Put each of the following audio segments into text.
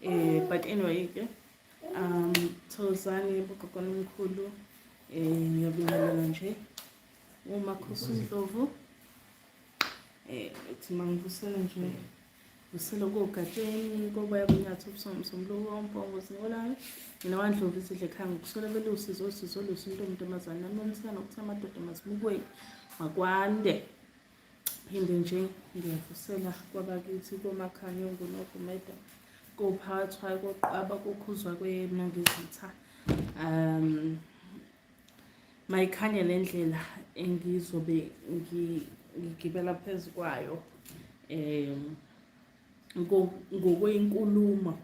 But anyway ke Thozani bokokona omkhulu ngiyabingelela nje uMakhosi Ndlovu ethi mangivusela nje vusela kogatsheni koba yakunyathi ubusomlo wompongo sinolana mina wandlovu isidle ekhaya ngokuswela belusizo lusinto umuntu nami umthana ukuthi amadoda masimukwe makwande phinde nje ngiyavusela kwabakithi komakhanyongo nogumeda kophathwa koqaba kokhuzwa kwemangizitha mayikhanya lendlela engizobe ngigibela phezu kwayo ngokwenkulumo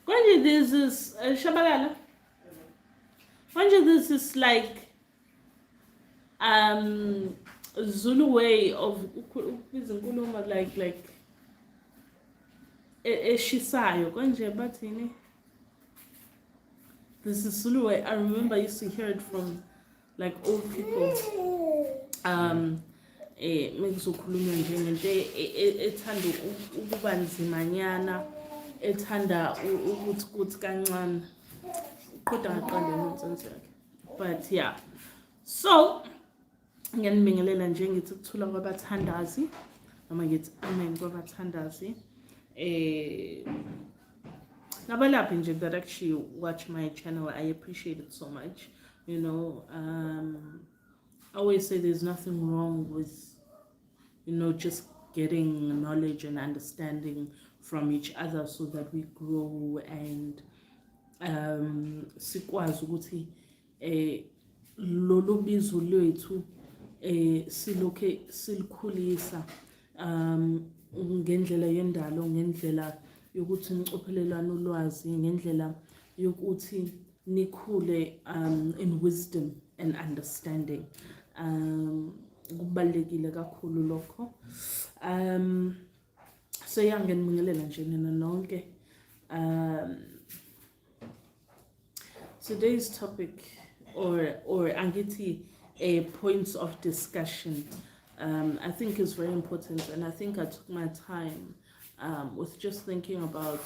konje this is shabalala konje this is like Zulu way of izinkulumo like eshisayo konje bathini. This is Zulu way. I remember I used to hear it from like old people mekuzokhulunywa nje ngento ethanda ukuba nzimanyana ethanda ukuthi kancane qhoda ngaqala nonsense yakhe. But yeah, so ngiyanibingelela nje ngithi ukuthula kwabathandazi noma ngithi amen kwabathandazi nabalaphi nje that actually watch my channel. I appreciate it so much, you know. I always say there's nothing wrong with, you know, just getting knowledge and understanding from each other so that we grow and sikwazi ukuthi lolu bizo lethu silokhe silikhulisa ngendlela yendalo, ngendlela yokuthi nicophelelana ulwazi, ngendlela yokuthi nikhule in wisdom and understanding. Kubalekile kakhulu lokho. So yangenibingelela nje nina nonke. Today's topic or angithi points of discussion I think is very important, and I think I took my time with just thinking about,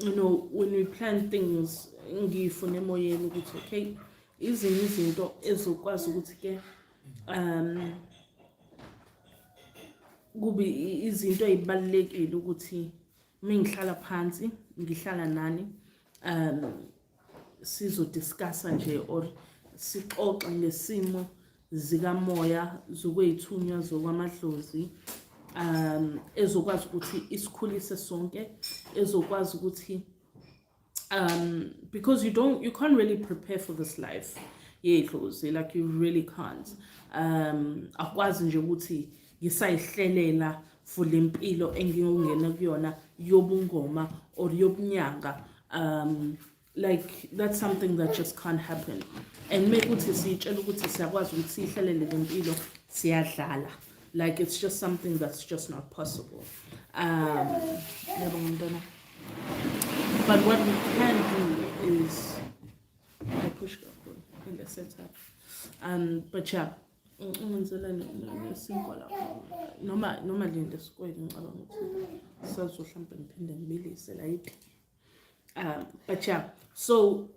you know, when we plan things ngifune emoyeni ukuthi okay izinto ezokwazi ukuthi ke kube izinto ezibalekile ukuthi mingihlala phansi ngihlala nani sizo discussa nje or sixoxe ngesimo zikamoya zokwethunywa zokwamadlozi ezokwazi ukuthi isikhulise sonke ezokwazi ukuthi because you can't really prepare for this life yedlozi, like you really can't. Akwazi nje ukuthi ngisayihlelela for lempilo engingena kuyona yobungoma or yobunyanga. Like that's something that just can't happen. And make ukuthi sitshela ukuthi siyakwazi ukuthi sihlelele lempilo siyadlala. Like it's just something that's just not possible. But what we can do is I push in the setup. But yeah, noma linde sikwele ngicabanga ukuthi sazohamba ngiphinde ngibilise la yipi. But yeah, so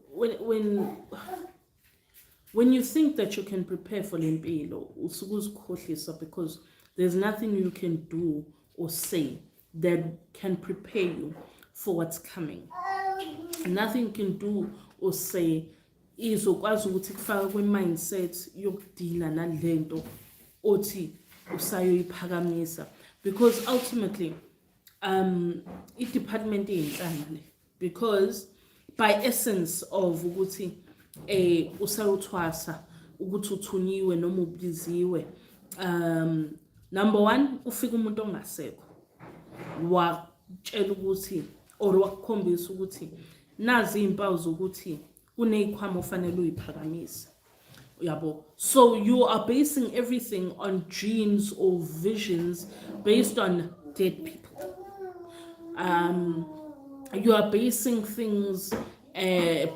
when you think that you can prepare for lempilo, usukuzikhohlisa, because there's nothing you can do or say that can prepare you for what's coming. Nothing you can do or say izokwazi ukuthi kufaka kwe-mindset yokudila nalento othi usayoyiphakamisa, because ultimately i-department yenhlangano, because by essence of ukuthi usayuthwasa ukuthi uthunyiwe noma ubiziwe, number one ufika umuntu ongasekho watshela ukuthi or wakukhombisa ukuthi nazi impawu zokuthi kunezikhwama ofanele uyiphakamisa, yabo. So you are basing everything on dreams or visions based on dead people. You are basing things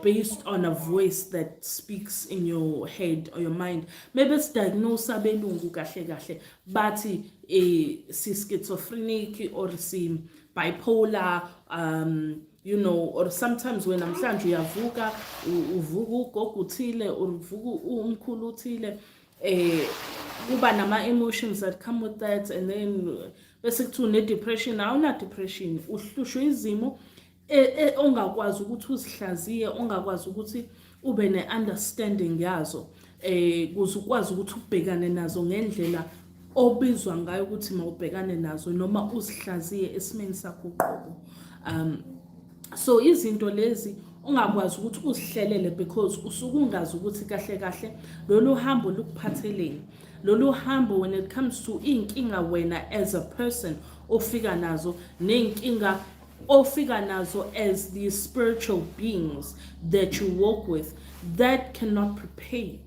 based on a voice that speaks in your head or your mind. Maybe it's diagnosed abelungu kahle kahle, but si schizophrenic or si bipolar, you know, or sometimes when namhlanje uyavuka uvuka ugogo uthile or uvuka umkhulu uthile, kuba nama emotions that come with that, and then bese kuthiwa ne-depression. Awuna depression, uhlushwe izimo ongakwazi ukuthi uzihlaziye, ongakwazi ukuthi ube ne-understanding yazo, kuze ukwazi ukuthi ubhekane nazo ngendlela obizwa ngayo ukuthi mawubhekane nazo noma uzihlaziye esimeni sakho uqobo. So izinto lezi ungakwazi ukuthi uzihlelele because usuke ungazi ukuthi kahle kahle lolu hambo lukuphatheleni. Lolu hambo, when it comes to inkinga wena as a person ofika nazo, nenkinga ofika nazo as the spiritual beings that you walk with, that cannot prepare you.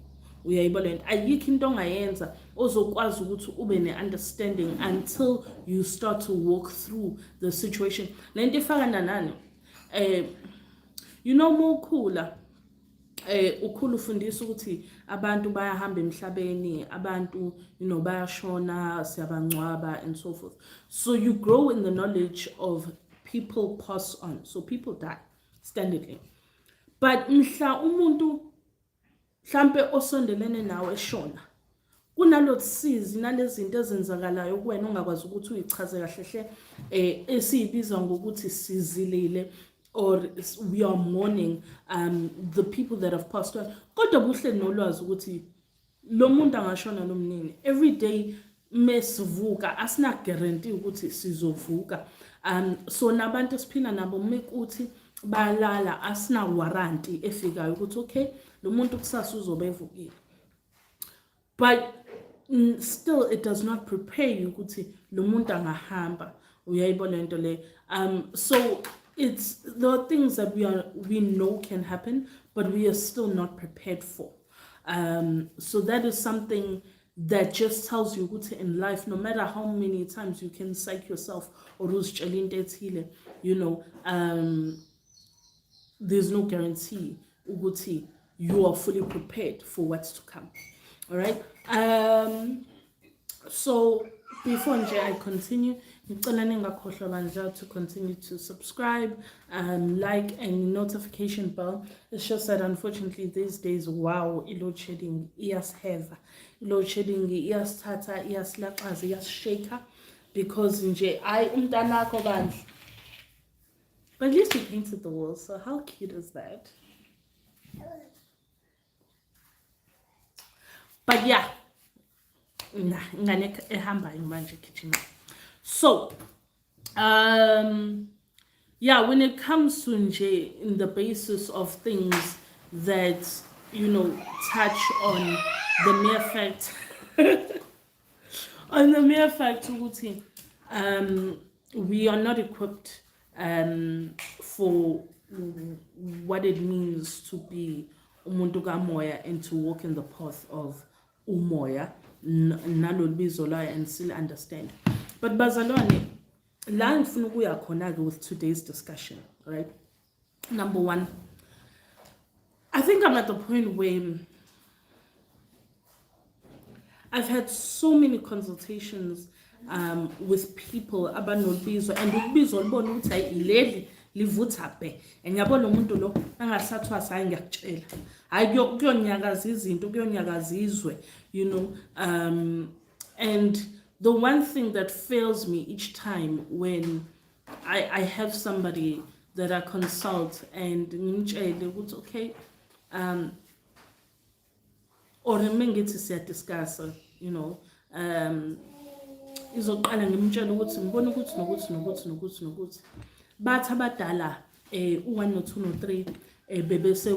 Uyayibona lento, ayikho into ongayenza ozokwazi ukuthi ube ne-understanding until you start to walk through the situation. Lento ifaka nani, you know, mokhula ukhulu ufundisa ukuthi abantu bayahamba emhlabeni, abantu, you know, bayashona, siyabangcwaba and so forth. So you grow in the knowledge of people pass on, so people die standardly. But mhla umuntu mhlambe osondelene nawe eshona, kunalo sizi nalezi zinto ezenzakalayo kuwena ongakwazi ukuthi uyichaze kahle hle, esiyibiza ngokuthi sizilile, or we are mourning the people that have passed on. Kodwa buhle nolwazi ukuthi lo muntu angashona nomnini. Every day mesivuka asina guarantee ukuthi sizovuka. So nabantu siphila nabo mekuthi balala asina warranty efikayo ukuthi okay, lo muntu kusasa uzobe evukile. But still it does not prepare you ukuthi lo muntu angahamba. Uyayibona lento le. So it's the things that we know can happen, but we are still not prepared for. So that is something that just tells you ukuthi in life, no matter how many times you can psych yourself or uzitshela into ethile, you know, there's no guarantee ukuthi you are fully prepared for what's to come. All right. So before I continue, to continue to subscribe, like, and notification bell. It's just that unfortunately these days, wow, load shedding, ears have load shedding, ears tata, ears lapas, ears shaker, because I but at least we painted the walls, so how cute is that? But yeah, so yeah, when it comes to in the basis of things that, you know, touch on the mere fact on the mere fact we are not equipped for what it means to be umuntu kamoya and to walk in the path of umoya, and still understand. But bazalwane, la ngifuna ukuya khona with today's discussion, right? Number one, I think I'm at the point where I've had so many consultations with people about nolbizo, and ubizwa libona ukuthi ayileli livutha be, and yabona umuntu lo angasathwa sayi ngiyakutshela hayi kuyonyakaza izinto kuyonyakaza izwe, you know. And the one thing that fails me each time when I have somebody that I consult and ngimtshele ukuthi okay, or mengithi siya discuss, you know, izoqala ngimtshela ukuthi ngibona ukuthi nokuthi bathi abadala u1 no2 no3 bebese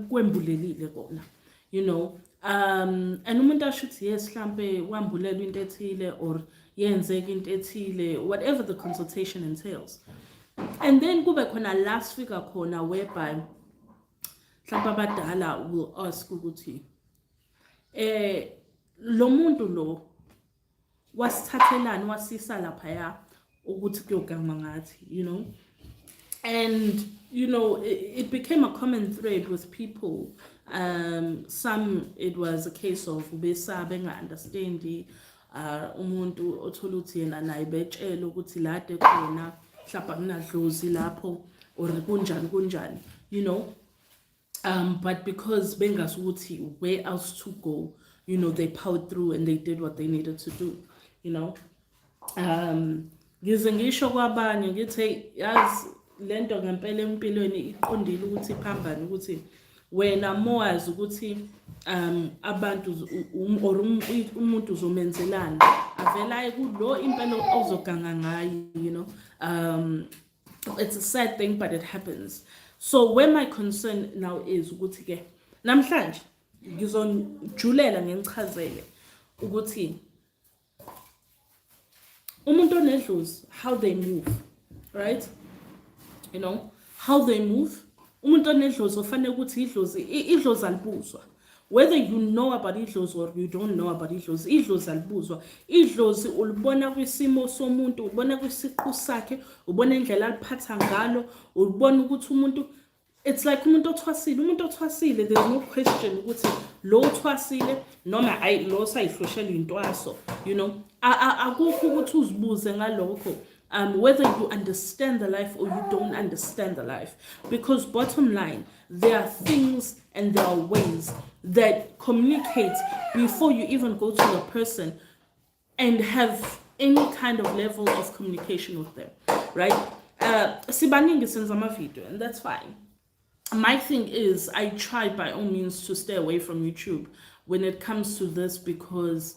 kwembulelile kona, you know. And umuntu ashuthi yes mhlambe wambulelwa into ethile or yenzeka into ethile, whatever the consultation entails. And then kube khona last figure khona whereby mhlambe abadala will ask ukuthi lo muntu lo wasithathelani wasisa lapha ya ukuthi kuyogama ngathi, you know. And you know, it became a common thread with people. Some it was a case of ubesabe nga understandi umuntu othola uthi yena naye betshela ukuthi lade khona mhlawumbe akunadlozi lapho or kunjani, you know. But because bengazi ukuthi where else to go, you know, they powered through and they did what they needed to do, you know. Ngize ngisho kwabanye ngithi yazi lento ngempela empilweni iqondile ukuthi iphambane ukuthi wena mowazi ukuthi abantu or umuntu uzomenzelana avela kulo impela ozoganga ngayo, you know. It's a sad thing but it happens. So where my concern now is ukuthi ke namhlanje ngizonjulela ngichazele ukuthi umuntu onedlozi how they move, right? You know, how they move. Umuntu onedlozi ofanele ukuthi idlozi alibuzwa. Whether you know about idlozi or you don't know about idlozi alibuzwa. Idlozi ulibona kwisimo somuntu, ubona kwisiqu sakhe, ubona indlela aliphatha ngalo, ubona ukuthi umuntu it's like umuntu othwasile, there's no question ukuthi lo uthwasile noma ayi lo sayihloshela intwaso, you know. Akukho ukuthi uzibuze ngalokho. Whether you understand the life or you don't understand the life. Because bottom line, there are things and there are ways that communicate before you even go to the person and have any kind of level of communication with them, right? Sibaningi senza ama video and that's fine. My thing is I try by all means to stay away from YouTube when it comes to this because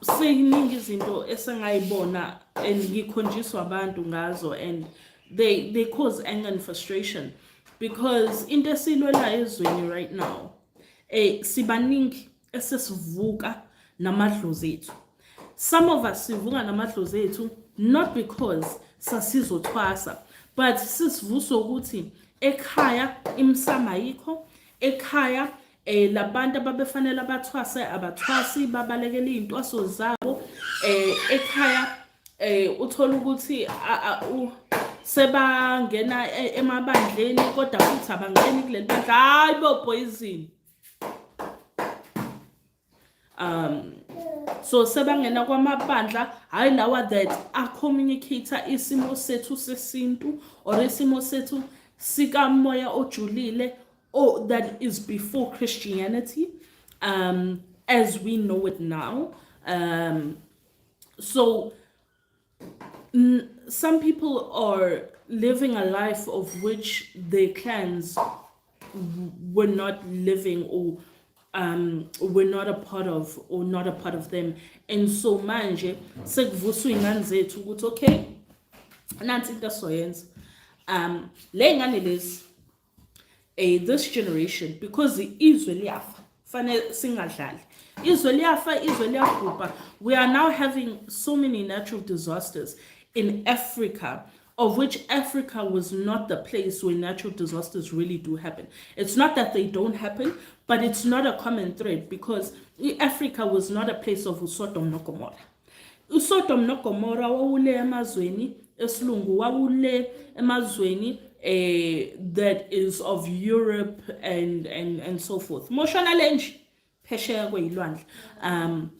seyiningi izinto esengayibona and ngikhonjiswa abantu ngazo and they cause anger and frustration because into esilwela ezweni right now sibaningi esesivuka namadlozi ethu. Some of us sivuka namadlozi ethu not because sasizothwasa but sisivuso ukuthi ekhaya imsama ayikho, ekhaya labantu ababefanele abathwase abathwasi babalekela izintwaso zabo, ekhaya uthola ukuthi sebangena emabandleni kodwa futhi abangeni kuleli bandla hayi bo poison. So sebangena kwamabandla hayi lawa that a communicator isimo sethu sesintu or isimo sethu sika moya ojulile or that is before Christianity as we know it now. So some people are living a life of which their clans were not living or were not a part of or not a part of them. And so manje sekuvuswa ingane zethu ukuthi okay nansi into soyenza le ngane lezi this generation because izwe liyafa fanele singadlali izwe liyabhubha. We are now having so many natural disasters in Africa, of which Africa was not the place where natural disasters really do happen. It's not that they don't happen, but it's not a common thread because Africa was not a place of Sodom no Gomorrah. Sodom no Gomorrah wawule emazweni esilungu, wawule emazweni that is of Europe and so forth. Moshana lenji phesheya kweyilwandle.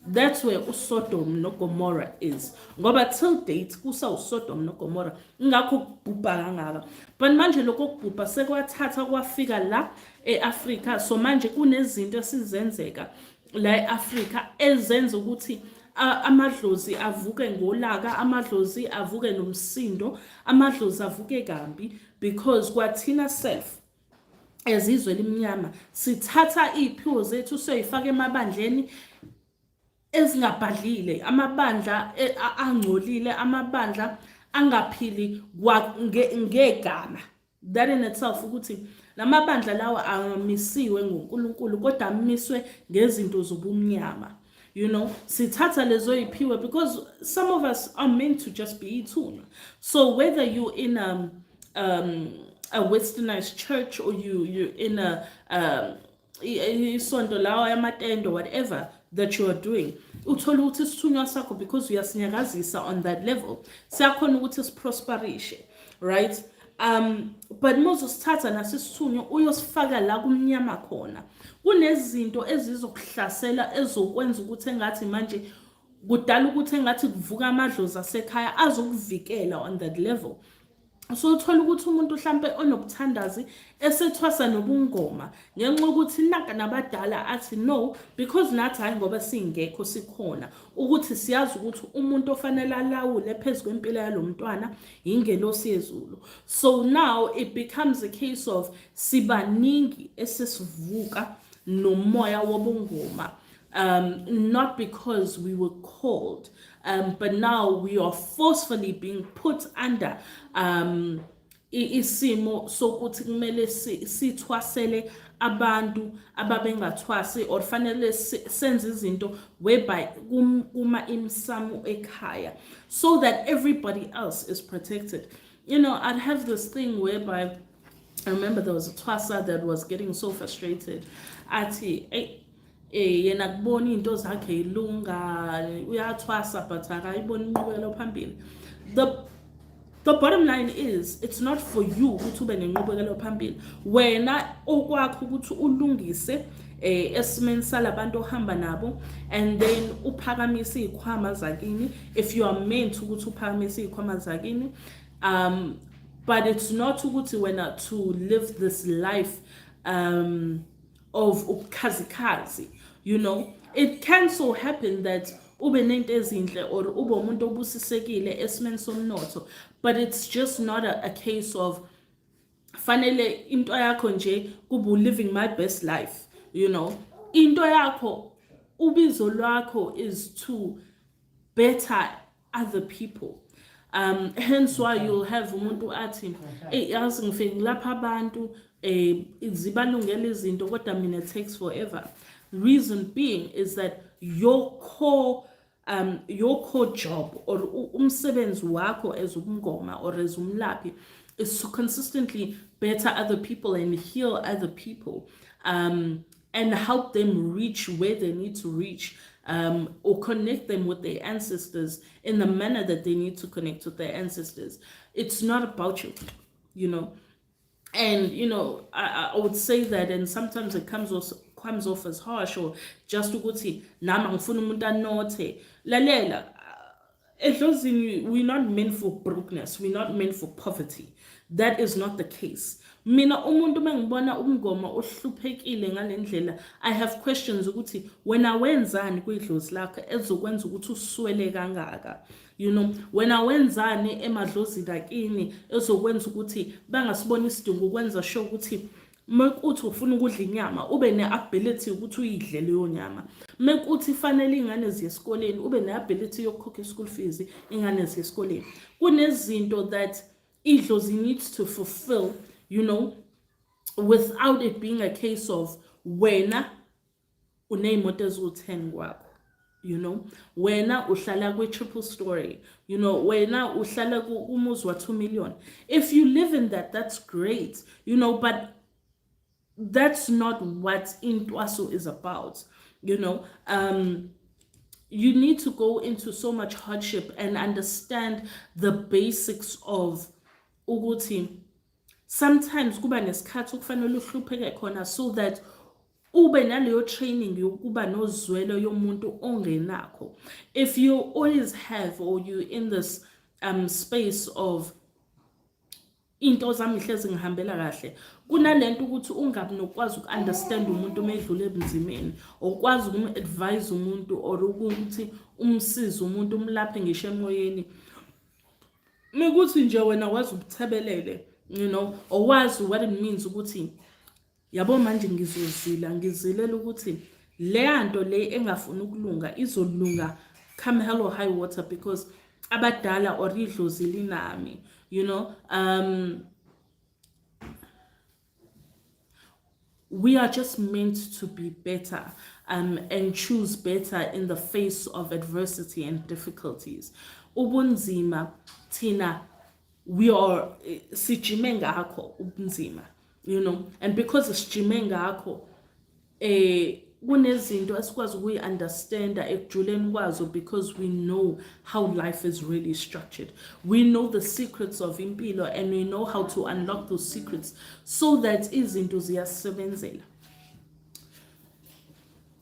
That's where uSodom no Gomorrah is. Ngoba till date kusa uSodom no Gomorrah ngakho kubhubha kangaka. But manje lokho kubhubha sekwathatha kwafika la eAfrica. So manje kunezinto esizenzeka la eAfrica ezenza ukuthi amadlozi avuke ngolaka, amadlozi avuke nomsindo, amadlozi avuke kambi because kwathina self ezizwe limnyama sithatha iphiwo zethu soyifaka emabandleni ezingabhadlile, amabandla angcolile, amabandla angaphili ngegama. That in itself ukuthi lamabandla lawa amisiwe ngoNkulunkulu kodwa amiswe ngezinto zobumnyama. You know, sithatha lezo iphiwe because some of us are meant to just be ituna. So whether you're in a westernized church or you're in a isonto lawa yamatende or whatever that you are doing, uthola ukuthi sithunywa sakho because uyasinyakazisa on that level. Siyakhona ukuthi siprosperishe, right? But mozosithatha nasisithunywa uyosifaka la kumnyama khona. Kunezinto ezizokuhlasela ezokwenza ukuthi engathi manje kudala ukuthi engathi kuvuka amadlozi asekhaya azokuvikela on that level. So uthola ukuthi umuntu mhlambe onobuthandazi esethwasa nobungoma ngenxa ukuthi naka nabadala athi no, because nathi hayi ngoba singekho sikhona ukuthi siyazi ukuthi umuntu ofanele alawule phezulu kwempilo yalomntwana ingelosi yezulu. So now it becomes a case of sibaningi esesivuka nomoya wobungoma, not because we were called, but now we are forcefully being put under isimo sokuthi kumele sithwasele abantu ababengathwasi or fanele senze izinto whereby kuma imsamu ekhaya so that everybody else is protected. You know, I'd have this thing whereby I remember there was a twasa that was getting so frustrated. Athi, yena kubona into zakhe ilunga uyathwasa but akayiboni inqubekelo phambili. The bottom line is it's not for you ukuthi ube nenqubekelo phambili. Wena okwakho ukuthi ulungise esimeni salabantu ohamba nabo and then uphakamise izikhwama zakini if you are meant ukuthi uphakamise izikhwama zakini, but it's not ukuthi wena to live this life of ubukhazikhazi. You know, it can so happen that ube nento ezinhle or ube umuntu obusisekile esimeni somnotho, but it's just not a case of fanele into yakho nje kubu living my best life. You know, into yakho ubizo lwakho is to better other people. Hence why you'll have umuntu athi yazi ngifike lapha abantu zibalungela izinto kodwa mina it takes forever. Reason being is that your core job or umsebenzi wakho as umngoma or as umlaphi is to consistently better other people and heal other people, and help them reach where they need to reach, or connect them with their ancestors in the manner that they need to connect with their ancestors. It's not about you, you know. And you know, I would say that, and sometimes it comes off as harsh or just ukuthi nama ngifuna umuntu anothe lalela edlozini. We're not meant for brokenness, we're not meant for poverty. That is not the case. Mina umuntu mengibona umngoma ohluphekile ngalendlela, I have questions ukuthi wena wenzani kwidlozi lakho ezokwenza ukuthi uswele kangaka. You know, wena wenzani emadlozini akini ezokwenza ukuthi bangasibona isidingo ukwenza sure ukuthi mekuthi ufuna ukudla inyama ube ne-ability ukuthi uyidle leyo nyama. Mekuthi fanele ingane ziye esikoleni ube ne-ability yokukhokha school fees ingane ziye esikoleni. Kunezinto that idlozi needs to fulfill, you know, without it being a case of wena uneyimoto eziwu-10 kwakho. You know, wena uhlala kwi-triple story, you know, wena uhlala umuzi wa 2 million. If you live in that, that's great, you know, but that's not what intwaso is about, you know. You need to go into so much hardship and understand the basics of ukuthi sometimes kuba nesikhathi ukufanele uhlupheke khona so that ube naleyo training yokuba nozwelo yomuntu ongenakho. If you always have, or you in this space of into zami hlezi ngihambela kahle, kunalento ukuthi ungabi nokwazi ukunderstand umuntu medlule ebunzimeni, okwazi ukum-advise umuntu or ukuthi umsize umuntu umlaphe ngisho emoyeni. Mekuthi nje wena wazi ubuthebelele, you know, owazi what it means ukuthi yabo manje ngizilela ukuthi le nto le engafuni ukulunga izolunga come hell or high water, because abadala or idlozi linami, you know. We are just meant to be better, and choose better in the face of adversity and difficulties. Ubunzima tina, we are sijime ngakho ubunzima, you know, and because sijime ngakho kunezinto esikwazi ukuyi-understanda ekujuleni kwazo, because we know how life is really structured. We know the secrets of impilo, and we know how to unlock those secrets so that izinto ziyasebenzela.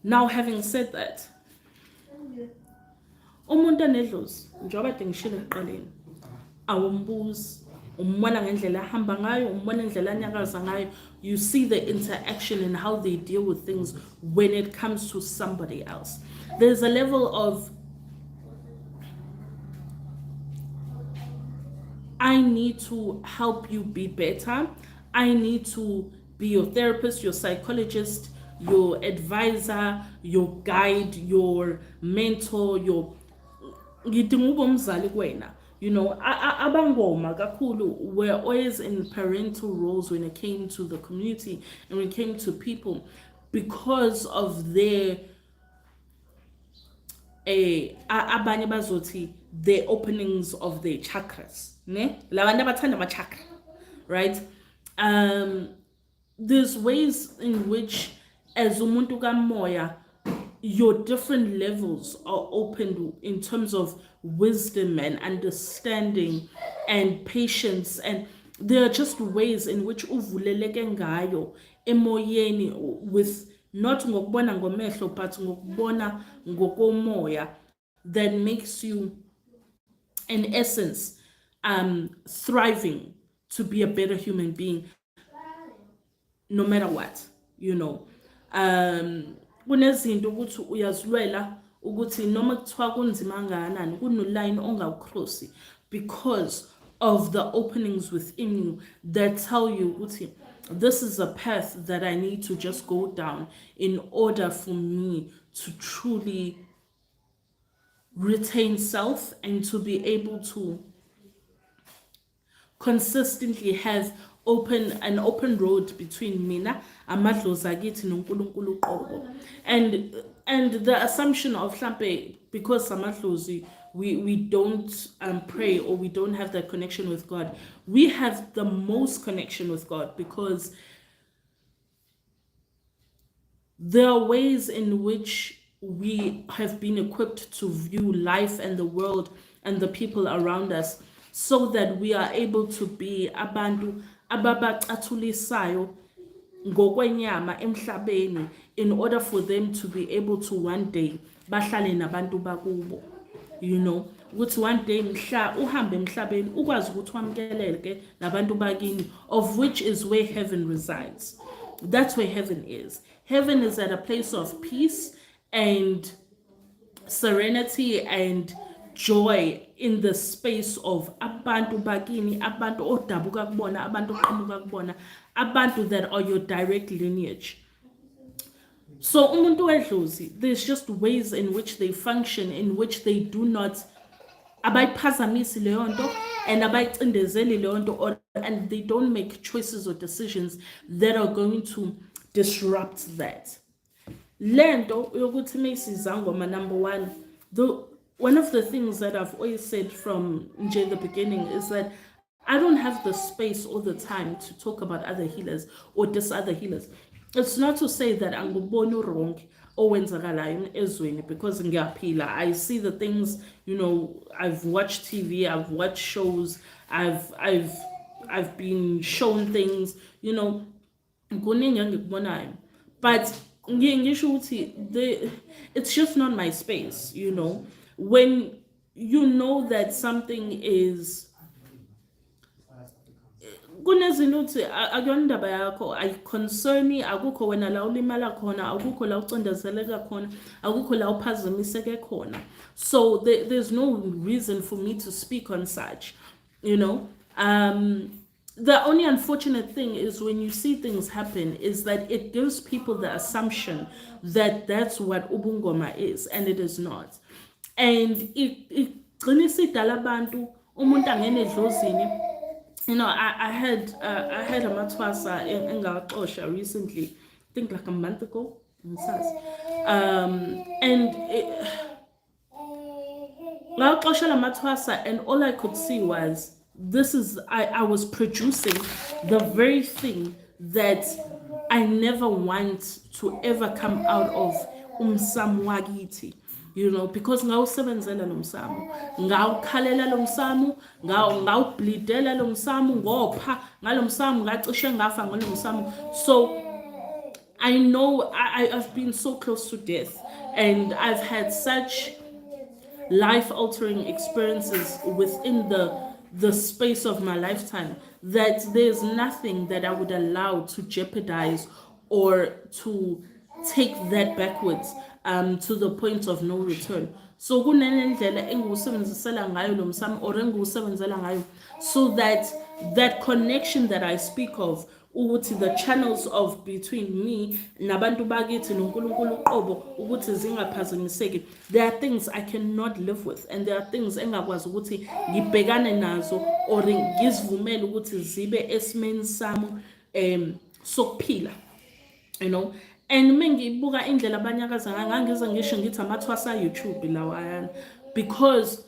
Now, having said that, umuntu onedlozi njengoba kade ngishilo ekuqaleni awumbuzi umbona ngendlela ahamba ngayo umbona indlela anyakaza ngayo. You see the interaction and how they deal with things when it comes to somebody else. There's a level of I need to help you be better. I need to be your therapist, your psychologist, your advisor, your guide, your mentor, your you know, abangoma kakhulu were always in parental roles when it came to the community and when it came to people because of their abanye bazothi the openings of their chakras, ne? Labantu abathanda ama-chakra, right? There's ways in which as umuntu kamoya your different levels are opened in terms of wisdom and understanding and patience, and there are just ways in which uvuleleke ngayo emoyeni with not ngokubona ngomehlo but ngokubona ngokomoya that makes you in essence thriving to be a better human being no matter what, you know. Kunezinto ukuthi uyazilwela ukuthi noma kuthiwa kunzima kangakanani kunoline ongawucrossi because of the openings within you that tell you ukuthi this is a path that I need to just go down in order for me to truly retain self and to be able to consistently have an open road between mina amadlozi akithi noNkulunkulu uqobo. And the assumption of mhlambe because amadlozi we don't pray or we don't have that connection with God. We have the most connection with God because there are ways in which we have been equipped to view life and the world and the people around us so that we are able to be abantu ababacathulisayo ngokwenyama emhlabeni in order for them to be able to one day bahlale nabantu bakubo, you know, ukuthi one day mhla uhambe emhlabeni ukwazi ukuthi wamkeleke nabantu bakini, of which is where heaven resides. That's where heaven is. Heaven is at a place of peace and serenity and joy in the space of abantu bakini, abantu odabuka kubona, abantu oqhamuka kubona, abantu that are your direct lineage. So umuntu wedlozi, there's just ways in which they function, in which they do not abayiphazamisi leyo nto and abayicindezeli leyo nto, and they don't make choices or decisions that are going to disrupt that. Lento yokuthi mesizangoma, number one of the things that I've always said from the beginning is that I don't have the space all the time to talk about other healers or dis other healers. It's not to say that anguboni wrong owenzakalayo ezweni because ngiyaphila. I see the things, you know, I've watched TV, I've watched shows, I've been shown things, you know, kuningi engikubonayo. But it's just not my space, you know. When you know that something is kunezinuthi akuyondaba yakho ayiconcerni, akukho wena la ulimala khona, akukho la ucindezeleka khona, akukho la uphazamiseke khona. So there's no reason for me to speak on such, you know. The only unfortunate thing is when you see things happen is that it gives people the assumption that that's what ubungoma is, and it is not. And igcina idala abantu umuntu angene edlozini. You know, I had a matwasa engaxosha recently, I think like a month ago, and and all I could see was I was producing the very thing that I never want to ever come out of umsamwagiti. You know, because ngawusebenzela lo msamo, ngawukhalela lo msamo, ngawubleedela lo msamo, ngopha ngalo msamo, ngacishe ngafa ngalo msamo. So I know I've been so close to death, and I've had such life-altering experiences within the space of my lifetime, that there's nothing that I would allow to jeopardize or to take that backwards, to the point of no return. So kunenendlela engiwusebenzisela ngayo lo msamo, or engiwusebenzela ngayo, so that that connection that I speak of, ukuthi the channels of between me nabantu bakithi noNkulunkulu uqobo ukuthi zingaphazamiseki, there are things I cannot live with, and there are things engakwazi ukuthi ngibhekane nazo or ngizivumele ukuthi zibe esimeni sami sokuphila, you know. And mengibuka indlela abanyakaza ngangiza ngisho ngithi amathwasa YouTube lawa ayana, because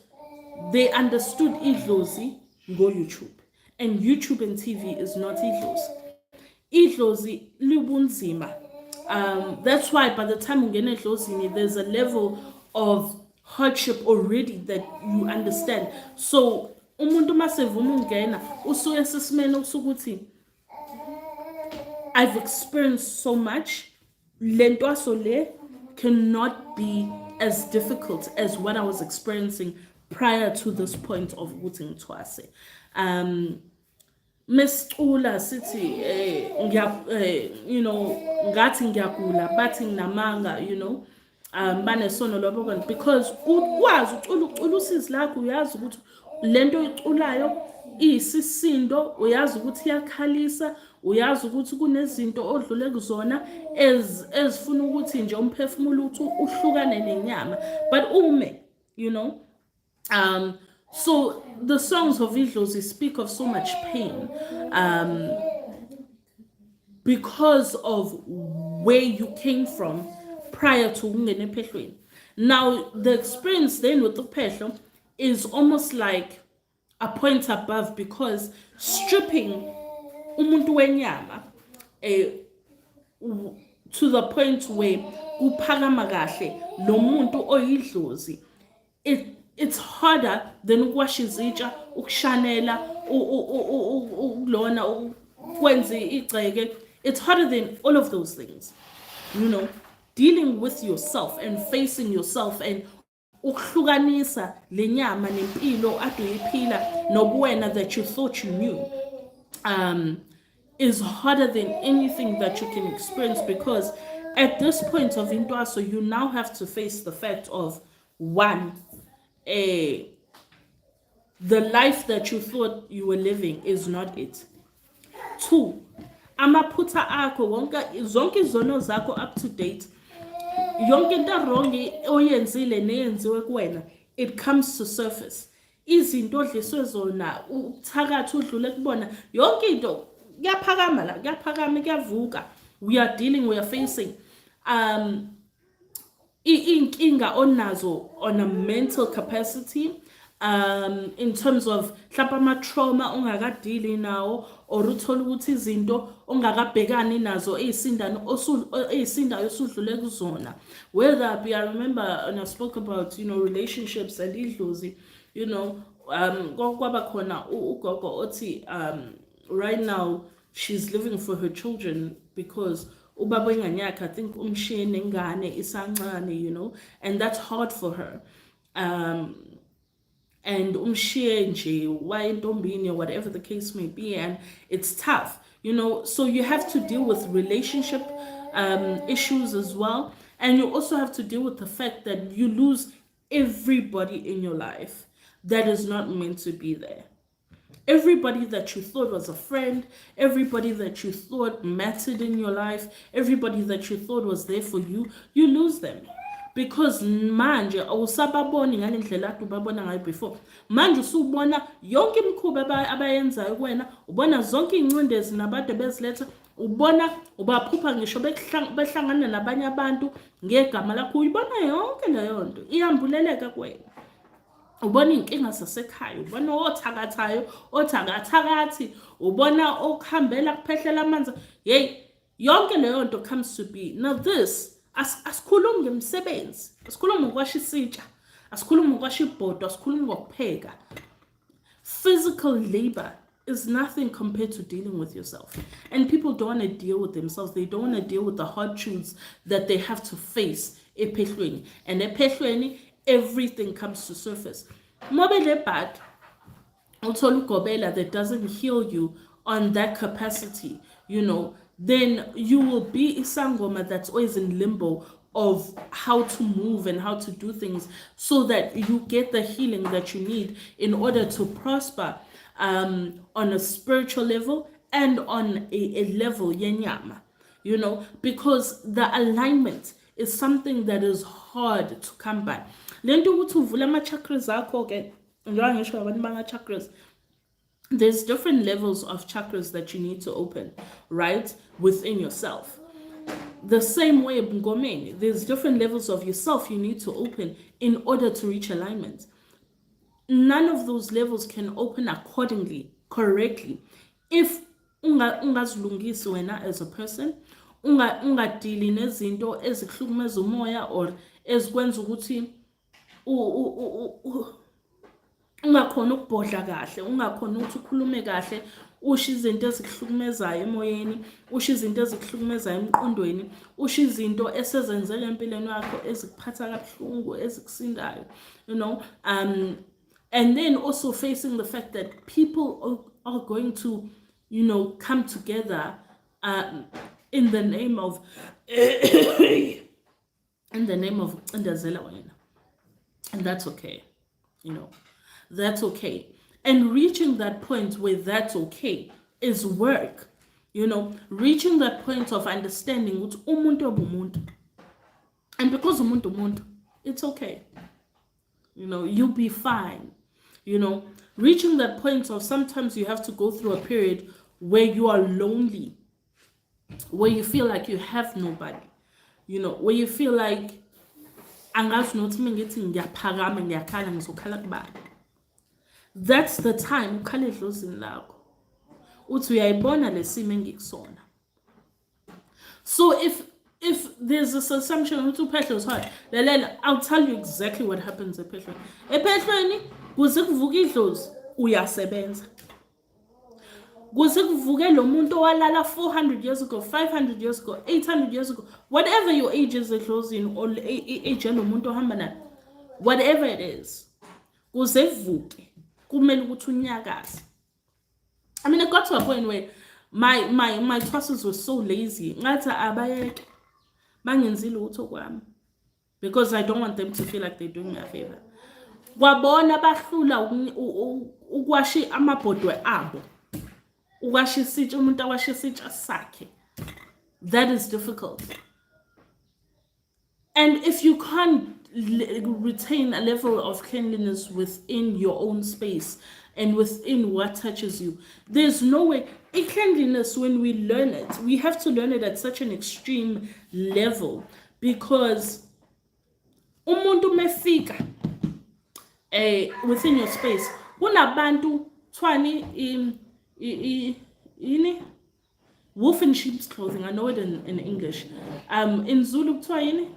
they understood idlozi go YouTube, and YouTube and TV is not idlozi. Idlozi libunzima. That's why by the time ungena edlozini, there's a level of hardship already that you understand. So umuntu masevuma ungena usuye sesimene usukuthi I've experienced so much, lentwaso le cannot be as difficult as what I was experiencing prior to this point of ukuthi ngithwase. Mesicula sithi you know, ngathi ngiyagula bathi nginamanga, you know, banesono lwabo, because ukwazi ucula usizi lakho, uyazi ukuthi lento oyiculayo isisindo, uyazi ukuthi iyakhalisa, uyazi ukuthi kunezinto odlule kuzona ezifuna ukuthi nje umphefumulo uthi uhlukane nenyama, but you know, so the songs of idlozi speak of so much pain, because of where you came from prior to ungene ephehlweni. Now the experience then with the phehlo is almost like a point above, because stripping umuntu wenyama to the point where kuphakama kahle lo muntu oyidlozi, it's harder than ukuwasha izitsha, ukushanela, ukulona, ukwenza igceke. It's harder than all of those things, you know, dealing with yourself and facing yourself and ukuhlukanisa lenyama nempilo ade uyiphila nobuwena that you thought you knew, is harder than anything that you can experience, because at this point of intwaso you now have to face the fact of, one, the life that you thought you were living is not it. Two, amaphutha akho zonke izono zakho up to date, yonke into wrong oyenzile neyenziwe kuwena, it comes to surface. Izinto odliswe zona, uthakatha udlule kubona, yonke into kuyaphakama la, kuyaphakama, kuyavuka. We are dealing, we are facing inkinga onazo on a mental capacity, in terms of mhlawumbe ama-trauma ongakadili nawo, or uthola ukuthi izinto ongakabhekani nazo eyisindayo osudlule kuzona, whether be, I remember when I spoke about, you know, relationships and idlozi, you know, kwaba khona ugogo othi right now she's living for her children, because ubaba inganyakhe, I think umshiye nengane isancane, you know, and that's hard for her, and umshiye nje wayentombini, or whatever the case may be, and it's tough, you know. So you have to deal with relationship issues as well, and you also have to deal with the fact that you lose everybody in your life that is not meant to be there. Everybody that you thought was a friend, everybody that you thought mattered in your life, everybody that you thought was there for you, you lose them. Because manje awusababoni ngale ndlela ade ubabona ngayo before. Manje usubona yonke imikhuba abayenzayo kuwena, ubona zonke ingcindezi nabade beziletha, ubona ubaphupha ngisho behlangana nabanye abantu ngegama lakho, uyibona yonke leyo nto iyambuleleka kuwena. Ubona inkinga zasekhaya, ubona othakathayo, othakathakathi, ubona okuhambela kuphehlela amanzi, hey, yonke leyo nto comes to be. Now this, asikhulumi ngemisebenzi, asikhulumi ngokwasha isitsha, asikhulumi ngokwasha ibhodo, asikhulumi ngokupheka. Physical labor is nothing compared to dealing with yourself. And people don't want to deal with themselves. They don't want to deal with the hard truths that they have to face ephehlweni. And ephehlweni, everything comes to surface. Mobile bad, that doesn't heal you on that capacity, then you will be isangoma that's always in limbo of how to move and how to do things so that you get the healing that you need in order to prosper on a spiritual level and on a level yenyama, because the alignment is something that is hard to come by. Lento ukuthi uvula ama chakras akho ke, njengoba ngisho abantu banga chakras, there's different levels of chakras that you need to open, right, within yourself. The same way, Bungomeni, there's different levels of yourself you need to open in order to reach alignment. None of those levels can open accordingly, correctly, if ungazilungisi wena as a person, ungadili nezinto ezikuhlukumeza umoya or ezikwenza ukuthi ungakhona ukubhodla kahle, ungakhona ukuthi ukhulume kahle, usho izinto ezikuhlukumezayo emoyeni, usho izinto ezikuhlukumezayo emqondweni, usho izinto esezenzeka empilweni yakho ezikuphatha kabuhlungu, ezikusindayo, and then also facing the fact that people are going to, come together in the name of Ndazela wena. And that's okay, that's okay. And reaching that point where that's okay is work, reaching that point of understanding what umuntu obumuntu. And because umuntu, it's okay. You'll be fine. Reaching that point of sometimes you have to go through a period where you are lonely, where you feel like you have nobody, where you feel like that's the time ukhale edlozini lakho uthi uyayibona lesimo engikusona. So if there's this assumption ukuthi uPhehlo is hard, I'll tell you exactly what happens ePhehlweni. ePhehlweni kuze kuvuka idlozi uyasebenza, kuze kuvuke lo muntu owalala 400 years ago, 500 years ago, 800 years ago, whatever your age is edlozini or age lo muntu ohamba nayo, whatever it is, kuze vuke kumele ukuthi unyakaze. I mean, it got to a point where my twasses were so lazy ngathi abayeke bangenzile utho kwami, because I don't want them to feel like they're doing me a favor. Kwabona bahlula ukwashi amabhodwe abo, ukwashi isitsha, umuntu awashi isitsha sakhe. That is difficult. And if you can't retain a level of cleanliness within your own space and within what touches you, there's no way. In cleanliness, when we learn it, we have to learn it at such an extreme level, because umuntu mefika within your space, kunabantu twani ini wolf in sheep's clothing. I know it in English. In Zulu kuthiwa yini?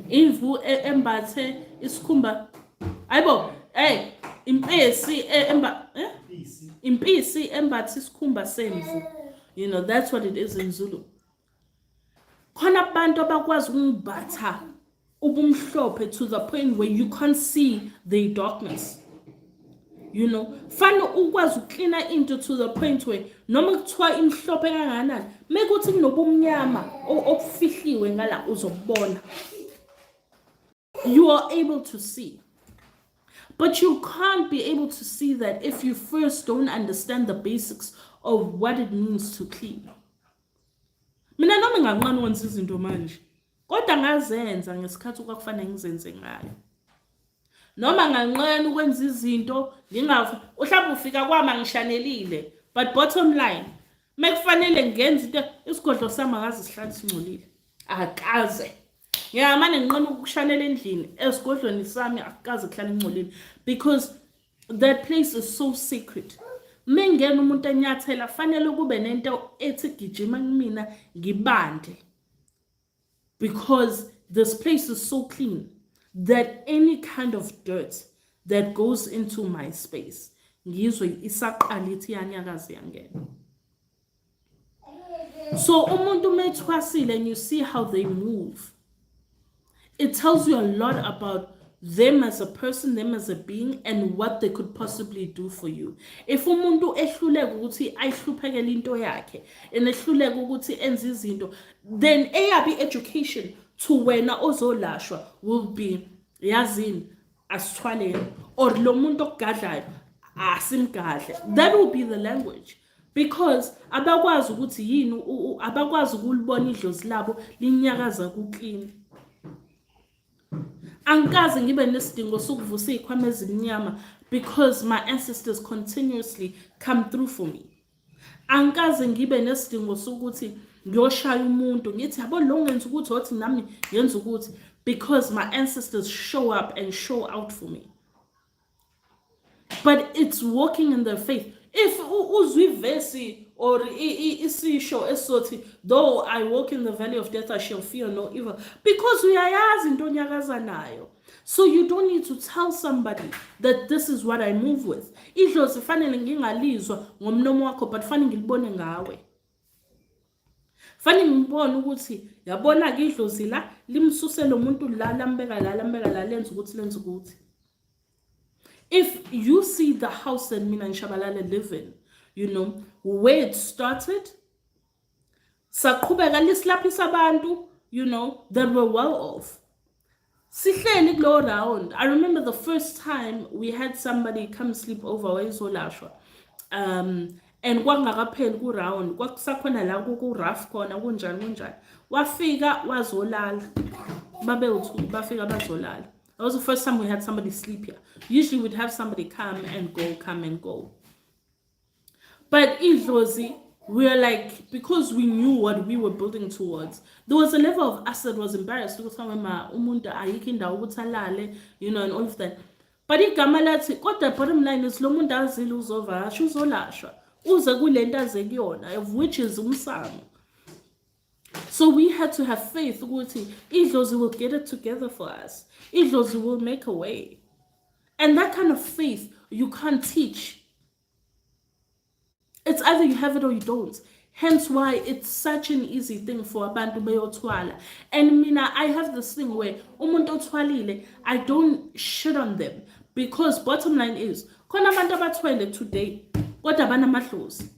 Imvu embathe isikhumba. Ayibo, impisi impisi embathe isikhumba semvu. That's what it is in Zulu. Khona abantu abakwazi ukumbatha ubumhlophe to the point where you can't see the darkness. Fana ukwazi uklina into to the point where noma kuthiwa imhlophe kangakanani, mekuthi kunobumnyama obufihliwe ngala uzobona. You are able to see. But you can't be able to see that if you first don't understand the basics of what it means to clean. Mina noma nganqani wenza izinto manje, kodwa ngazenza ngesikhathi okwakufanele ngizenze ngayo. Noma nganqani ukwenza izinto uhlamba ufika kwama ngishanelile, but bottom line, mekufanele ngenze into isigodlo sami akazi sihlala singcolile. Akaze. Manje ngiqona ukushanela endlini esigodlweni sami akaze kuhlala ingcolile, because that place is so sacred. Mengena umuntu enyathela fanele kube nento ethi gijima kumina ngibande, because this place is so clean that any kind of dirt that goes into my space ngizwe isaqalithi yanyakazi yangena. So umuntu methwasile and you see how they move, it tells you a lot about them as a person, them as a being, and what they could possibly do for you. If umuntu ehluleka ukuthi ayihluphekele into yakhe and ehluleka ukuthi enze izinto, then eyabi education to wena ozolashwa will be yazini asithwaleni or lo muntu okugadlayo asimgadle. That will be the language. Because abakwazi ukuthi yini abakwazi ukulibona idlozi labo linyakaza kuclean. Angikaze ngibe nesidingo sokuvusa izikhwama ezimnyama because my ancestors continuously come through for me. Angikaze ngibe nesidingo sokuthi ngiyoshaya umuntu ngithi yabo lo ngenza ukuthi othi nami ngenza ukuthi, because my ancestors show up and show out for me. But it's walking in their faith. If uzwivesi or isisho esothi, though I walk in the valley of death I shall fear no evil, because uyayazi into onyakaza nayo. So you don't need to tell somebody that this is what I move with. Idlozi fanele ngingalizwa ngomlomo wakho, but fanele ngilibone ngawe. Fanele ngibone ukuthi yabona ke idlozi la limsusela umuntu la lambeka la lenza ukuthi. If you see the house that Mina and Shabalala live in, you know, where it started, saqhubeka lislaphisa abantu, you know, that were well off. Sihleli kulo round. I remember the first time we had somebody come sleep over wayezolashwa. And kwangakapheli ku round, kwakusakhona la ku rough khona kunjani. Wafika wazolala. Babe uthu bafika bazolala. That was the first time we had somebody sleep here. Usually we'd have somebody come and go. But idlozi, we're like, because we knew what we were building towards, there was a level of us that was embarrassed, you know, and all of that. But igama lathi, kodwa bottom line is lo muntu azile uzovasha uzolashwa. Uze kulento azekuyona, of which is umsamo. So we had to have faith ukuthi idlozi will get it together for us. Idlozi will make a way. And that kind of faith you can't teach. It's either you have it or you don't. Hence why it's such an easy thing for abantu beyotwala. And mina, I have this thing where umuntu otwalile, I don't shit on them, because bottom line is khona abantu abatwele today kodwa banamahlozi.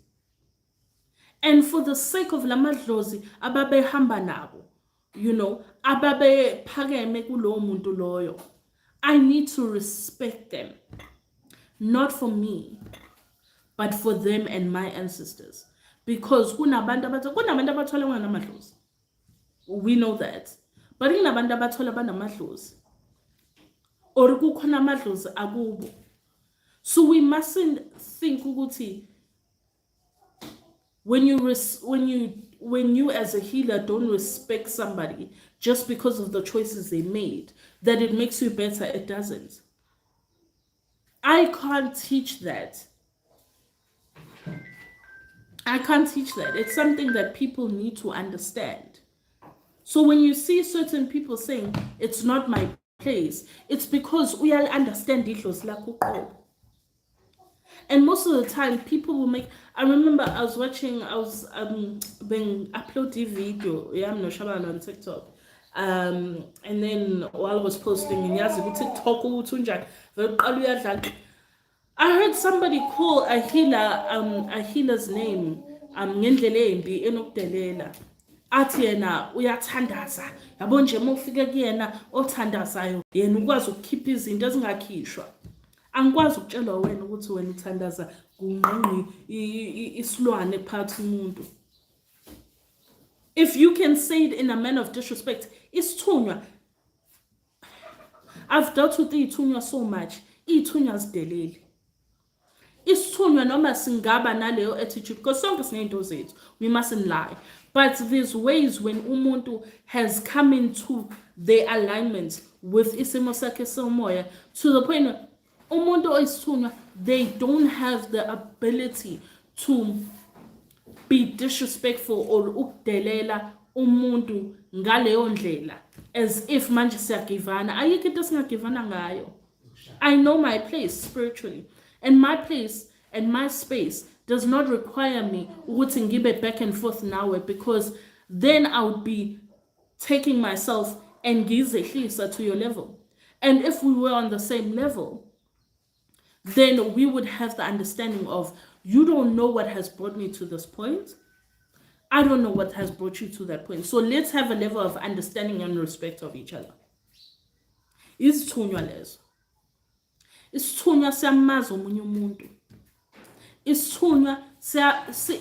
And for the sake of lamadlozi ababehamba nabo, you know, ababe phakeme kulowo muntu loyo, I need to respect them. Not for me, but for them and my ancestors. Because kunabantu abathola nganamadlozi. We know that. But kunabantu abathola banamadlozi. Or kukhona amadlozi akubo. So we mustn't think ukuthi when you as a healer don't respect somebody just because of the choices they made, that it makes you better. It doesn't. I can't teach that. It's something that people need to understand. So when you see certain people saying it's not my place, it's because we all understand idlozi lakho uqobo. And most of the time, people will make. I remember I was being uploading video. I'm no shabana on TikTok. And then while I was posting in TikTok, I heard somebody call a healer's name. Ngendlela enokudelela. Athi yena uyathandaza. Yabo nje mofika kuyena othandazayo. Yena ukwazi ukukhipha izinto ezingakhishwa. Angikwazi ukutshela wena ukuthi wena uthandaza kungqongqi isilwane phakathi umuntu. If you can say it in a manner of disrespect, isithunywa. I've dealt with ithunywa so much. Ithunywa zideleli. Isithunywa noma singaba naleyo attitude, because sonke sinento zethu, we mustn't lie. But there's ways when umuntu has come into their alignment with isimo sakhe somoya to the point where umuntu oyisithunywa, they don't have the ability to be disrespectful or ukudelela umuntu ngaleyo ndlela, as if manje siyagivana. Ayikho into singagivana ngayo. I know my place spiritually, and my place and my space does not require me ukuthi ngibe back and forth nawe, because then I would be taking myself and ngizehlisa to your level. And if we were on the same level, then we would have the understanding of, you don't know what has brought me to this point. I don't know what has brought you to that point. So let's have a level of understanding and respect of each other. Isithunywa lezo. Isithunywa siyamazi omunye umuntu. Isithunywa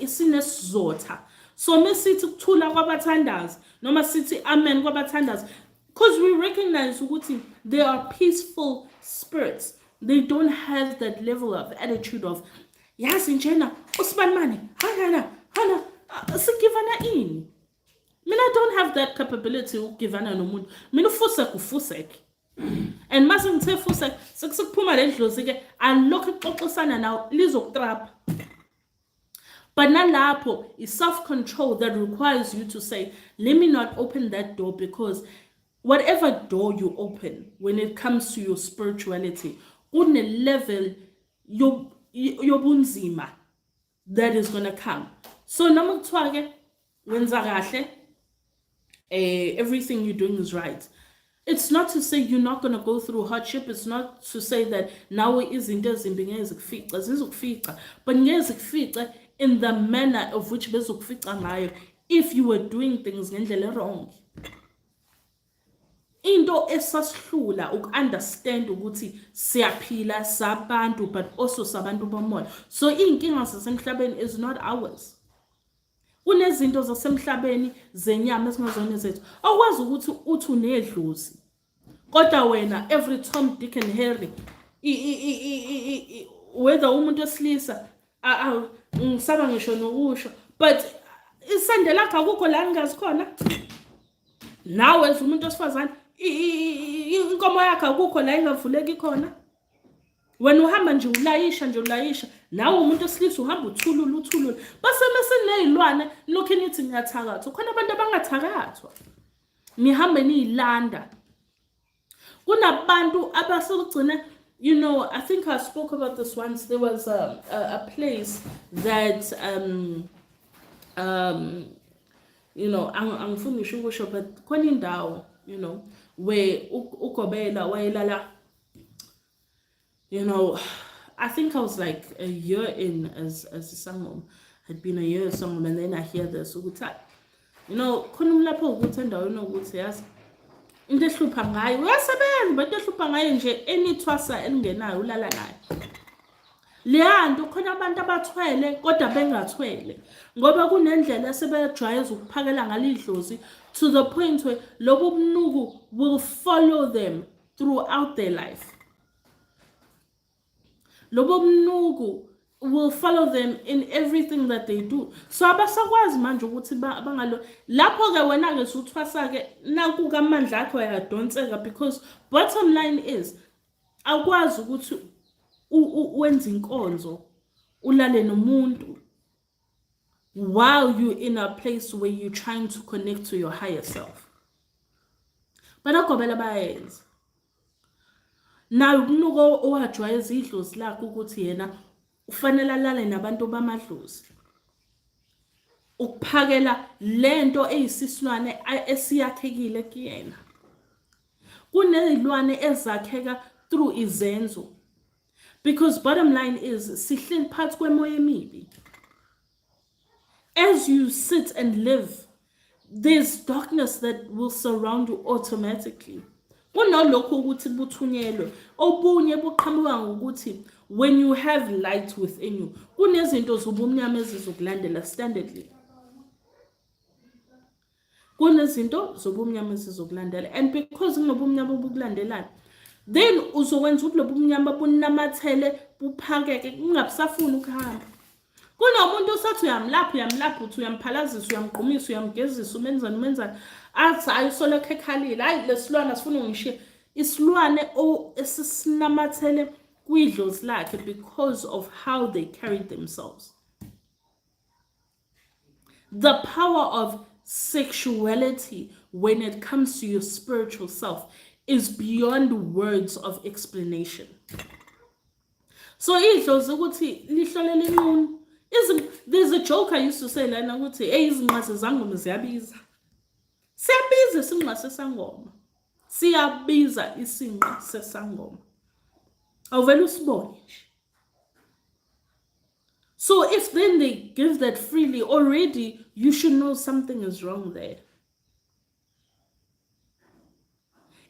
sinesizotha. So mesithi kuthula kwabathandazi noma sithi amen kwabathandazi, because we recognize ukuthi they are peaceful spirits. They don't have that level of attitude of yazi njena usibanimani hana sigivana ini. Mina don't have that capability ukugivana nomuntu. Mina ufuseke. And mase ngithe fuseke sekuphuma le dlozi ke alokho ixoxisana nawo lizokutrapa. But nalapho is self-control that requires you to say, let me not open that door, because whatever door you open when it comes to your spirituality, on a level yobunzima that is going to come. So noma kuthiwa wenza kahle, everything you're doing is right. It's not to say you're not going to go through hardship. It's not to say that now izinto ezimbi ngeke zikufica, zizokufica, but ngeke zikufica in the manner of which bezokufica ngayo if you were doing things ngendlela wrong. Into esasihlula ukunderstand ukuthi siyaphila sabantu but also sabantu bomoya. So inkinga zasemhlabeni is not ours. Kunezinto zasemhlabeni zenyama esingazona zethu. Awukwazi ukuthi uthi unedlozi. Kodwa wena every Tom, Dick and Harry whether umuntu esilisa ngisaba ngisho nokusho, but isande lakho akukho la ngingazikhona. Nawe as umuntu osifazane inkomo yakho akukho la ingavuleki khona. Wena uhamba nje ulayisha, nawe umuntu esilisa uhamba uthulula. Base mesenezilwane lokho nithi ngiyathakathwa. Khona abantu abangathakathwa. Nihambe niyilanda. Kunabantu abaselugcina. You know, I think I spoke about this once. There was a place that you know, angifuni ngisho ukusho, but khona indawo, you know, where uGobela wayelala. You know, I think I was like a year in as a sangoma, had been a year as sangoma, and then I hear this ukuthi, you know, khona umlapho ukuthi endaweni ukuthi yazi into ehlupha ngayo uyasebenza, but ehlupha ngayo nje enithwasa elingenayo ulala nayo. Leyanto khona abantu abathwele kodwa bengathwele ngoba kunendlela esebejwayeza ukuphakela ngalidlozi, to the point where lobo bunuku will follow them throughout their life. Lobo bunuku will follow them in everything that they do. So abasakwazi manje ukuthi bangalo lapho ke wena ke uthwasa ke naku kamandla akho ayadonseka, because bottom line is akwazi ukuthi wenza inkonzo ulale nomuntu while you're in a place where you're trying to connect to your higher self. But akobela bayenza. Now unuko owajwayeza idlozi lakho ukuthi yena ufanele alale nabantu bamadlozi. Ukuphakela lento eyisisilwane esiyakhekile kuyena. Kunezilwane ezakheka through izenzo. Because bottom line is sihleli phansi kwemoya emibi. As you sit and live, there's darkness that will surround you automatically. Kunalokho ukuthi buthunyelwe, obunye buqhamuka ngokuthi when you have light within you, kunezinto zobumnyama ezizokulandela standardly. Kunezinto zobumnyama ezizokulandela, and because kunobumnyama obukulandelayo, then uzokwenza ukuthi lobumnyama bunamathele buphakeke ungabusafuni ukuhamba. Kunomuntu osathi uyamlapha uthi uyamphalazisa, uyamqhumisa, uyamgezisa, umenzani athi ayisolokho ekhalile, hayi lesilwane asifuni ungishiye. Isilwane esisinamathele kwidlozi lakhe because of how they carried themselves. The power of sexuality when it comes to your spiritual self is beyond words of explanation. So idlozi ukuthi lihlolele inqunu. There's a joke I used to say lana ukuthi izinqase zangoma ziyabiza. Siyabiza isinqase sangoma. siyabiza isinqa sesangoma. Awuvele usibone nje. So if then they give that freely, already you should know something is wrong there.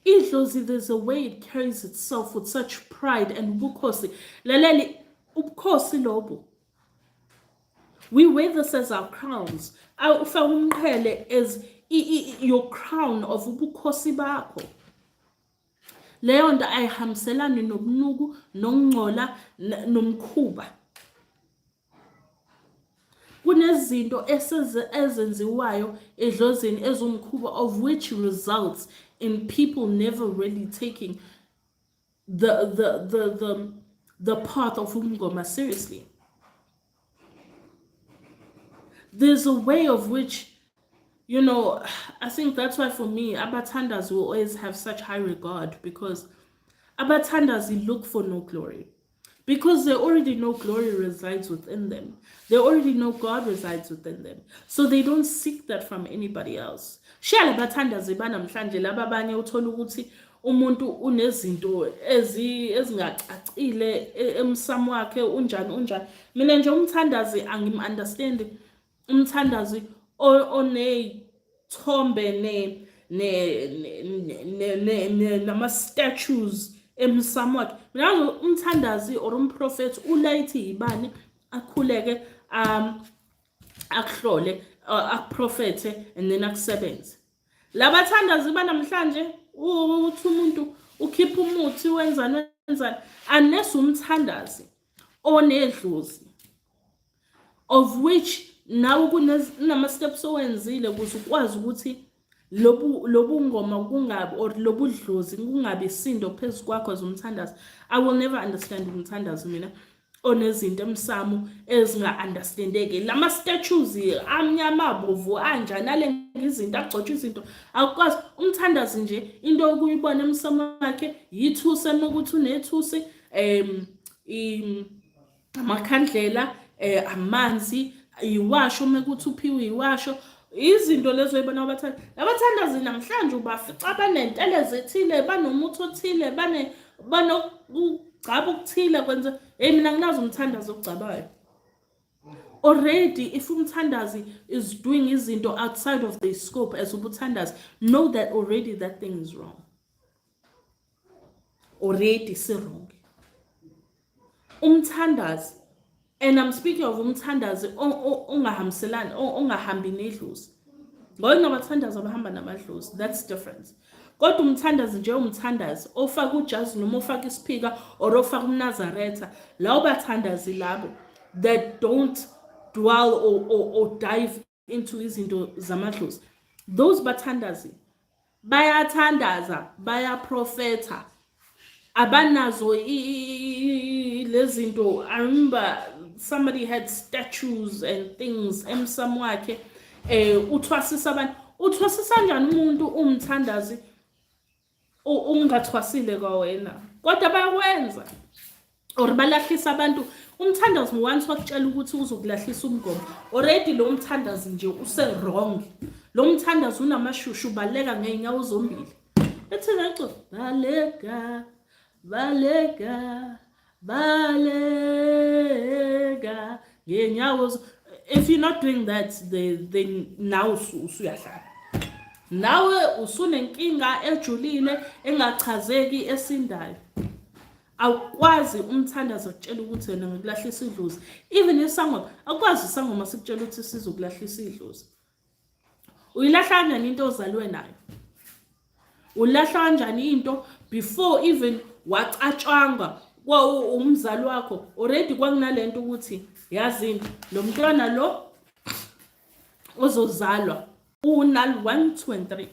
Idlozi, there's a way it carries itself with such pride and ubukhosi. Laleli, ubukhosi lobo. We wear this as our crowns. Ufawumqhele is your crown of ubukhosi bakho. Leyo nto ayihambiselani nobunuku, nokungcola, nomkhuba. Kunezinto ezenziwayo edlozini ezumkhuba, of which results in people never really taking the path of umngoma seriously. There's a way of which, you know, I think that's why for me, abathandazi will always have such high regard, because abathandazi look for no glory. Because they already know glory resides within them. They already know God resides within them. So they don't seek that from anybody else. Shela bathandazi banamhlanje laba abanye uthola ukuthi umuntu unezinto ezingacacile emsamo wakhe unjani. Mina nje umthandazi angim-understand umthandazi onethombe nama-statues emsamo wakhe. Mina umthandazi or umprofethi ulaythi ibani akhuleke akuhlole akuprofethe and then akusebenze. Labathandazi banamhlanje uthi umuntu ukhipha umuthi wenzani unless umthandazi onedlozi, of which now kunama steps owenzile ukuze ukwazi ukuthi lobu ngoma kungabi or lobu dlozi kungabi isindo phezu kwakho zomthandazi. I will never understand umthandazi mina onezinto emsamo ezinga-understandeki. Lama statues amnyama bovu anjani nale izinto agcotshwa izinto akwazi umthandazi nje into okuyibona emsamo wakhe yithusi enokuthi unethusi amakhandlela amanzi iwasho mekuthi uphiwe iwasho. Izinto lezo ebona abathandazi namhlanje ubafica banentelezi ethile, banomuthi othile, banokugcaba okuthile kwenza mina nginazi umthandazi ogcabayo. Already if umthandazi is doing izinto outside of the scope as ubuthandazi, know that already that thing is wrong. Already wrong. Umthandazi, and I'm speaking of umthandazi ongahambiselani ongahambi nedlozi. Ngoba nabathandazi abahamba namadlozi, that's different. Kodwa umthandazi nje umthandazi ofaka ujazi noma ofaka isipika or ofaka umnazaretha, lawo bathandazi labo that don't dwell or dive into izinto zamadlozi. Those bathandazi bayathandaza, bayaprofetha, abanazo lezinto. I remember somebody had statues and things emsamo wakhe uthwasisa abantu. Uthwasisa kanjani umuntu umthandazi ungathwasile kwawena? Kodwa bayakwenza or balahlisa abantu. Umthandazi once wakutshela ukuthi uzokulahlisa umngoma, already lo mthandazi nje use wrong. Lo mthandazi unamashushu baleka ngeenyawo zombili. Ethi ngaco baleka ngeenyawo. If you're not doing that, then now usuyahlala. Nawe usunenkinga ejulile engachazeki esindayo. Awukwazi umthandazi ukutshela ukuthi wena ngikulahlisa idlozi. Even isangoma akwazi isangoma sikutshela ukuthi sizokulahlisa idlozi. Uyilahla kanjani into ozalwe nayo? Ulahla kanjani into before even wacatshangwa kwa umzali wakho? Already kwakunalento ukuthi yazi lo mntwana lo ozozalwa unal 1, 2 and 3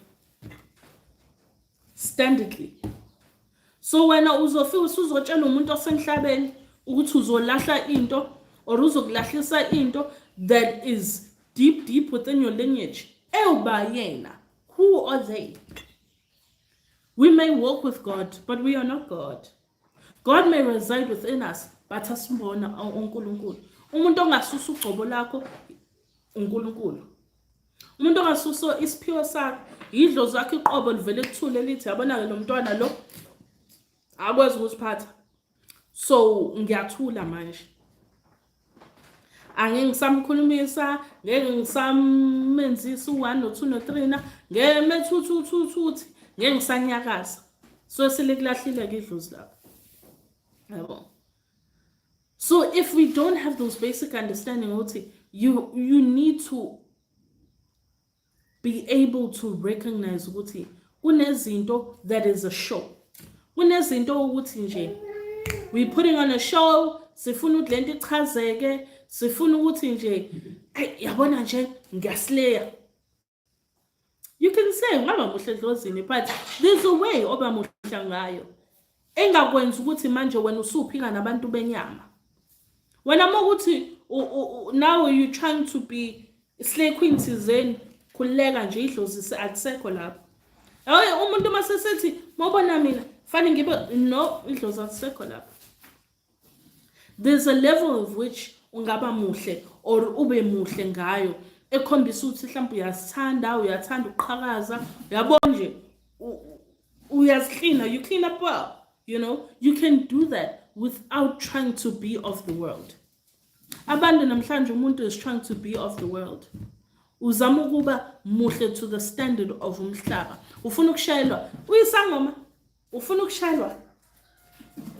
standardly. So wena uzofika usuzotshela umuntu osemhlabeni ukuthi uzolahla into or uzokulahlisa into that is deep within your lineage. Ewuba yena, who are they? We may walk with God, but we are not God. God may reside within us, but asimbona uNkulunkulu. Umuntu ongasusa ugcobo lakho uNkulunkulu. Umuntu ongasuso isiphiwo sakhe idlozi lakhe iqobo livele kuthule lithi yabona-ke lo mntwana lo akwazi ukusiphatha. So ngiyathula manje, angeke ngisamkhulumisa, ngeke ngisamenzisa u-1 no-2 no-3 na ngeke methuthi ngeke ngisanyakaza. So selekulahlile-ke idlozi lakho, yabo. So if we don't have those basic understanding ukuthi you need to be able to recognize ukuthi kunezinto that is a show, kunezinto ukuthi nje we putting on a show, sifuna ukuthi lento ichazeke, sifuna ukuthi nje yabona nje ngiyasleya. You can say ngaba muhle edlozini, but there's a way oba muhle ngayo engakwenza ukuthi manje wena usuphika nabantu benyama. Wena mokuthi now you trying to be slay queen thizeni, khuleka nje idlozi akusekho lapho. Umuntu masesethi mawubona mina fanele ngibe no, idlozi akusekho lapho. There's a level of which ungaba muhle or ube muhle ngayo ekhombisa ukuthi mhlawumbe uyathanda ukuqhakaza, uyabona nje uyaziklina, you clean up well, you know. You can do that without trying to be of the world. Abantu namhlanje umuntu is trying to be of the world. Uzama ukuba muhle to the standard of umhlaba. Ufuna ukushayelwa uyisangoma, ufuna ukushayelwa.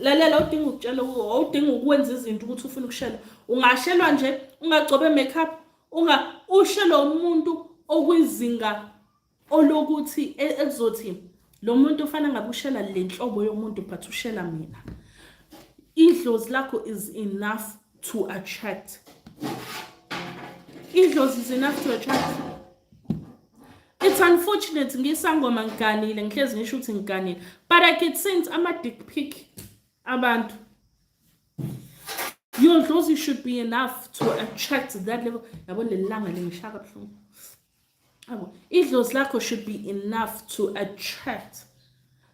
Lalela udinga ukutshela, udinga ukwenza izinto ukuthi ufuna ukushayelwa. Ungashelwa nje, ungagcobe makeup, ushelwa umuntu okwizinga olokuthi ezothi lo muntu ufana ngabe ushela le nhlobo yomuntu but ushela mina. Idlozi lakho is enough to attract. Idlozi is enough to attract. It's unfortunate ngisangoma ngiganile, ngihlezi ngisho ukuthi ngiganile, but I get sent ama dick pic abantu. Your dlozi should be enough to attract that level. Yabona lelanga lengishaka buhlungu. Yabo, idlozi lakho should be enough to attract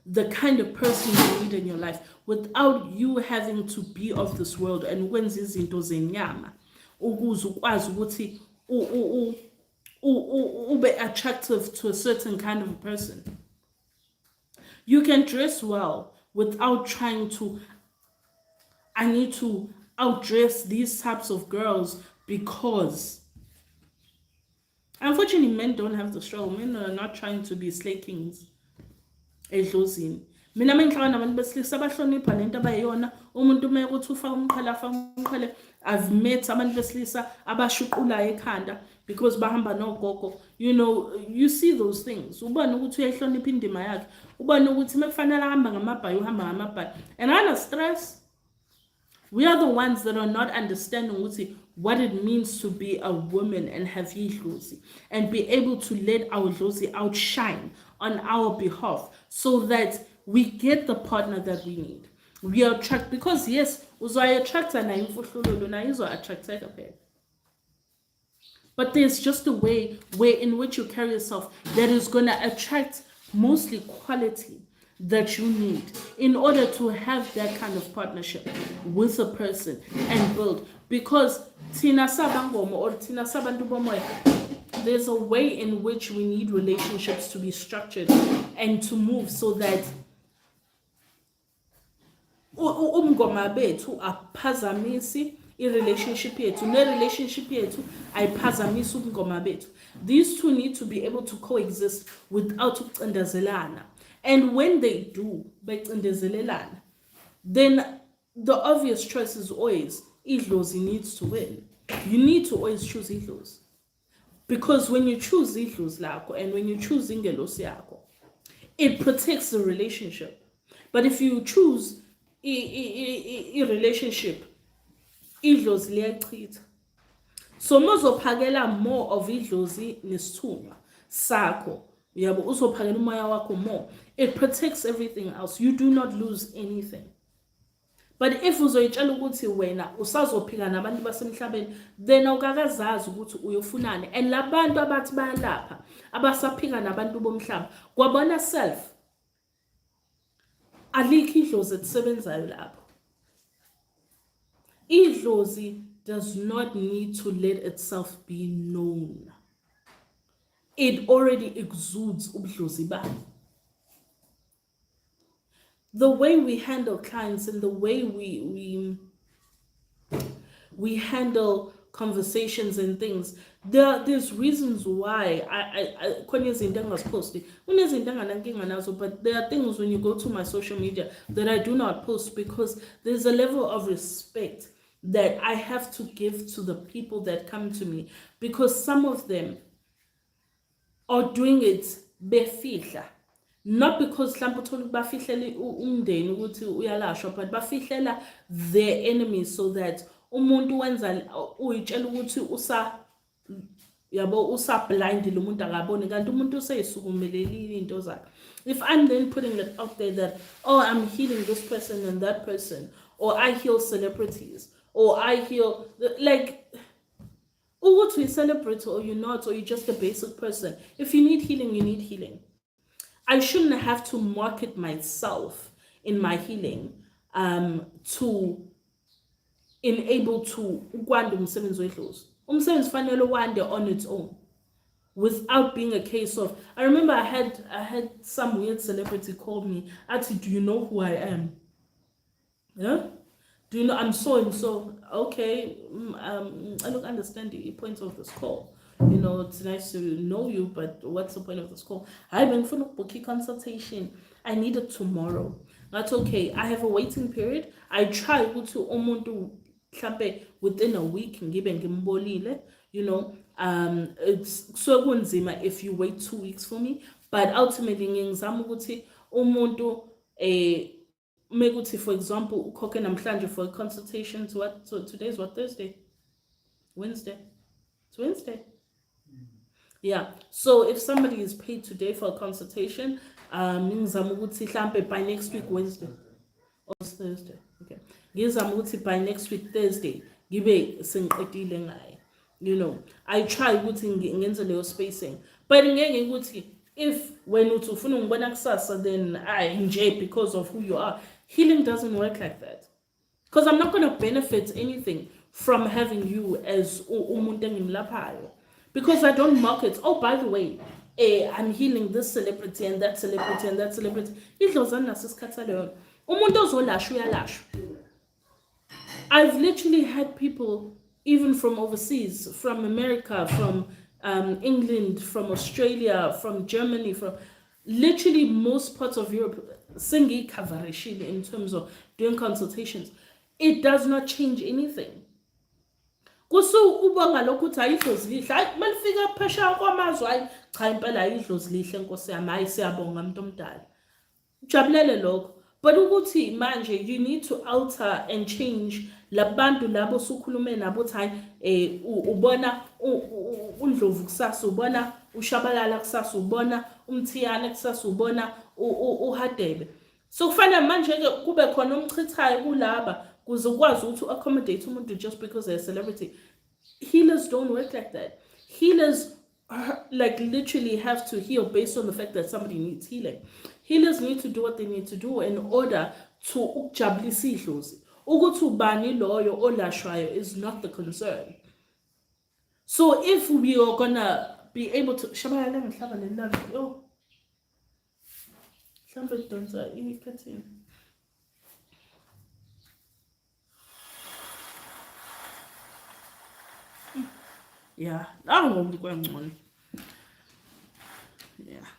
the kind of person you need in your life without you having to be of this world and ukwenza izinto zenyama ukuze ukwazi ukuthi ube attractive to a certain kind of a person. You can dress well without trying to, I need to outdress these types of girls, because unfortunately men don't have the struggle. Men are not trying to be slay kings edlozini. Mina mengihlala nabantu besilisa abahlonipha lento abayiyona. Umuntu uma ukuthi ufaka umqhele, I've met abantu besilisa abashuqulayo ekhanda because bahamba nogogo. You know, you see those things. Ubona ukuthi uyahlonipha indima yakhe. Ubona ukuthi mekufanele ahamba ngamabhayi uhamba ngamabhayi. And ana stress. We are the ones that are not understanding what it means to be a woman and have idlozi and be able to let our dlozi outshine on our behalf so that we get the partner that we need. We are attract, because yes, uzoya attracta na imfuhlululu na izo attracteka phela. But there's just a way in which you carry yourself that is going to attract mostly quality that you need in order to have that kind of partnership with a person and build. Because tina sabangoma or tina sabantu bomoya, there's a way in which we need relationships to be structured and to move so that umngoma bethu aphazamisi i-relationship yethu ne-relationship yethu ayiphazamisi ubungoma bethu. These two need to be able to coexist without ukucindezelana. And when they do, becindezelelana, then the obvious choice is always idlozi needs to win. You need to always choose idlozi. Because when you choose idlozi lakho and when you choose ingelosi yakho, it protects the relationship. But if you choose a relationship, idlozi liyachitha. So mozophakela more of idlozi nesithunga sakho, yabo uzophakela umoya wakho more. It protects everything else. You do not lose anything. But if uzoyitshela ukuthi wena usazophika nabantu basemhlabeni, then awukakazazi ukuthi uyofunani. And labantu abathi bayalapha abasaphika nabantu bomhlaba kwabona self, alikho idlozi elisebenzayo lapho. Idlozi does not need to let itself be known. it already exudes ubudlozi babo. The way we handle clients and the way we handle conversations and things, there's reasons why khona izinto engaziposti, kunezinto enganankinga nazo, but there are things when you go to my social media that I do not post because there's a level of respect that I have to give to the people that come to me, because some of them are doing it befihla, not because mhlawumbe uthola bafihlele umndeni ukuthi uyalashwa, but bafihlela their enemies so that umuntu wenza uyitshela ukuthi usa blind lo muntu akaboni kanti umuntu useyisukumelelile into zakhe. If I'm then putting it out there that, oh, I'm healing this person and that person, or I heal celebrities, or I heal, like, whether you're a celebrity or you're not, or you're just a basic person, if you need healing, you need healing. I shouldn't have to market myself in my healing to enable to ukwanda umsebenzi wedlozi. Umsebenzi fanele wande on its own, without being a case of, I remember I had some weird celebrity call me, actually, do you know who I am? Yeah? Do you know I'm so and so? Okay, I don't understand the point of this call. You know, it's nice to know you, but what's the point of this call? I've been for booking consultation. I need it tomorrow. That's okay. I have a waiting period. I try to umuntu within a week and give ngimbolile. You know, it's so kunzima if you wait 2 weeks for me. But ultimately, ngizama ukuthi umuntu Meguti, for example, ukhokhe namhlanje for a consultation to what? So today's what, Thursday? Wednesday? It's Wednesday. Yeah. So if somebody is paid today for a consultation, ngizama ukuthi mhlambe by next week Wednesday. Or it's Thursday. Okay. Ngizama ukuthi by next week Thursday ngibe sengiqedile ngaye. You know, I try ukuthi ngenze leyo spacing. But ngeke ukuthi if when uthi ufuna ngibona kusasa then nje because of who you are. Healing doesn't work like that. Because I'm not going to benefit anything from having you as umuntu engimlaphayo. Because I don't market. Oh, by the way, I'm healing this celebrity and that celebrity and that celebrity. I've literally had people, even from overseas, from America, from England, from Australia, from Germany, from literally most parts of Europe, singi coverage in terms of doing consultations. It does not change anything. Kusu ubanga lokuthi ayidlozi lihle, hayi malifika phesha kwamazwe, hayi cha impela ayidlozi lihle Nkosi yami, hayi siyabonga umuntu omdala. Jabulele lokho. But ukuthi manje you need to alter and change labantu labo sukhulume nabo uthi ubona uNdlovu kusasa, ubona uShabalala kusasa, ubona uMthiyane kusasa, ubona uHadebe. So kufanele manje ke kube khona umchithayo kulaba kuze ukwazi ukuthi accommodate umuntu just because they're a celebrity. Healers don't work like that. Healers like literally have to heal based on the fact that somebody needs healing. Healers need to do what they need to do in order to ukujabulisa idlozi. Ukuthi ubani loyo olashwayo is not the concern. So if we are gonna be able to shabalala ngihlaba lelanga yo mhlambe donsa ikhathini. Yeah, yeah.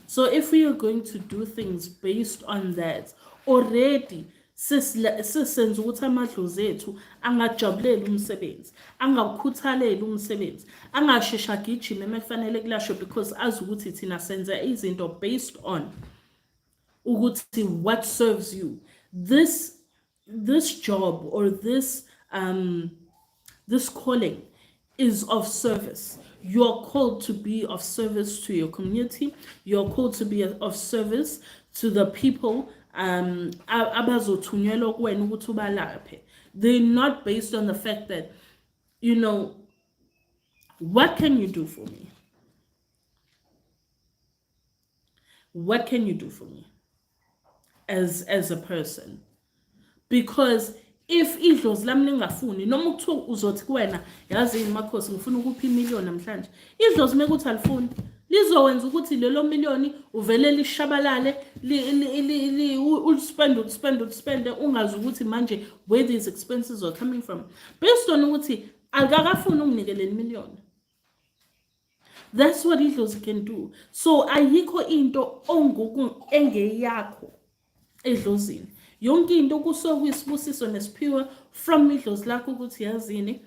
So if we are going to do things based on that, already sisenza ukuthi amadlozi ethu angajabuleli umsebenzi, angakhuthaleli umsebenzi, angashesha agijime ekufanele kulashwe because azi ukuthi thina senza izinto based on ukuthi what serves you. This job or this calling is of service. You're called to be of service to your community. You're called to be of service to the people abazothunyelwa kuwena ukuthi ubalaphe. They're not based on the fact that, you know, what can you do for me? What can you do for me as a person? Because if idlozi lami lingafuni noma ukuthiwa uzothi kuwena yazi Makhosi ngifuna ukuphi imiliyoni namhlanje, idlozi mekuthi alifuni lizowenza ukuthi lelo miliyoni uvele lishabalale uspend ungazi ukuthi manje where these expenses are coming from based on ukuthi akakafuni unginikele imiliyoni. That's what idlozi can do. So ayikho into engeyakho edlozini. Yonke into kusokuyisibusiso nesiphiwe from idlozi lakho ukuthi yazini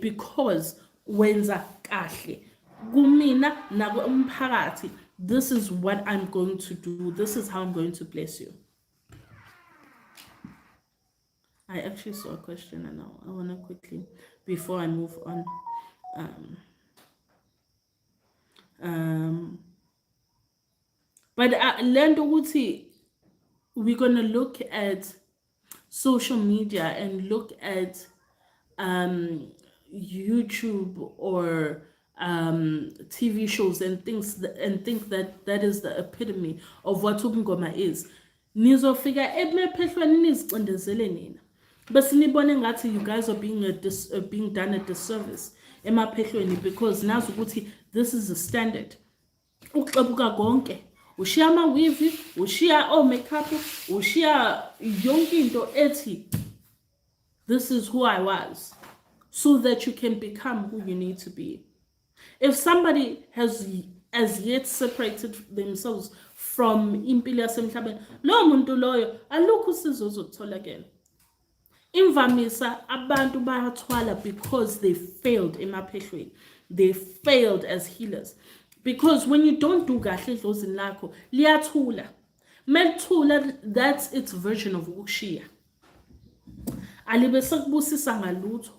because wenza kahle kumina nakumphakathi. This is what I'm going to do. This is how I'm going to bless you. I actually saw a question and now I want to quickly, before I move on, but learn ukuthi we're going to look at social media and look at YouTube or TV shows and things and think that that is the epitome of what ubungoma is. Nizofika emephehlweni nizicindezele nina. Bese nibone ngathi you guys are being done a disservice emaphehlweni because nazi ukuthi this is a standard. Ukuxebuka konke ushiya amawivi, ushiya makeup, ushiya yonke into ethi this is who I was, so that you can become who you need to be. If somebody has as yet separated themselves from impilo yasemhlabeni, lo muntu loyo alukho usizo ozothola. Imvamisa abantu bayathwala because they failed emaphehlweni. They failed as healers. Because when you don't do kahle edlozini lakho, liyathula. Melithula, that's its version of ukushiya. Alibe sekubusisa ngalutho.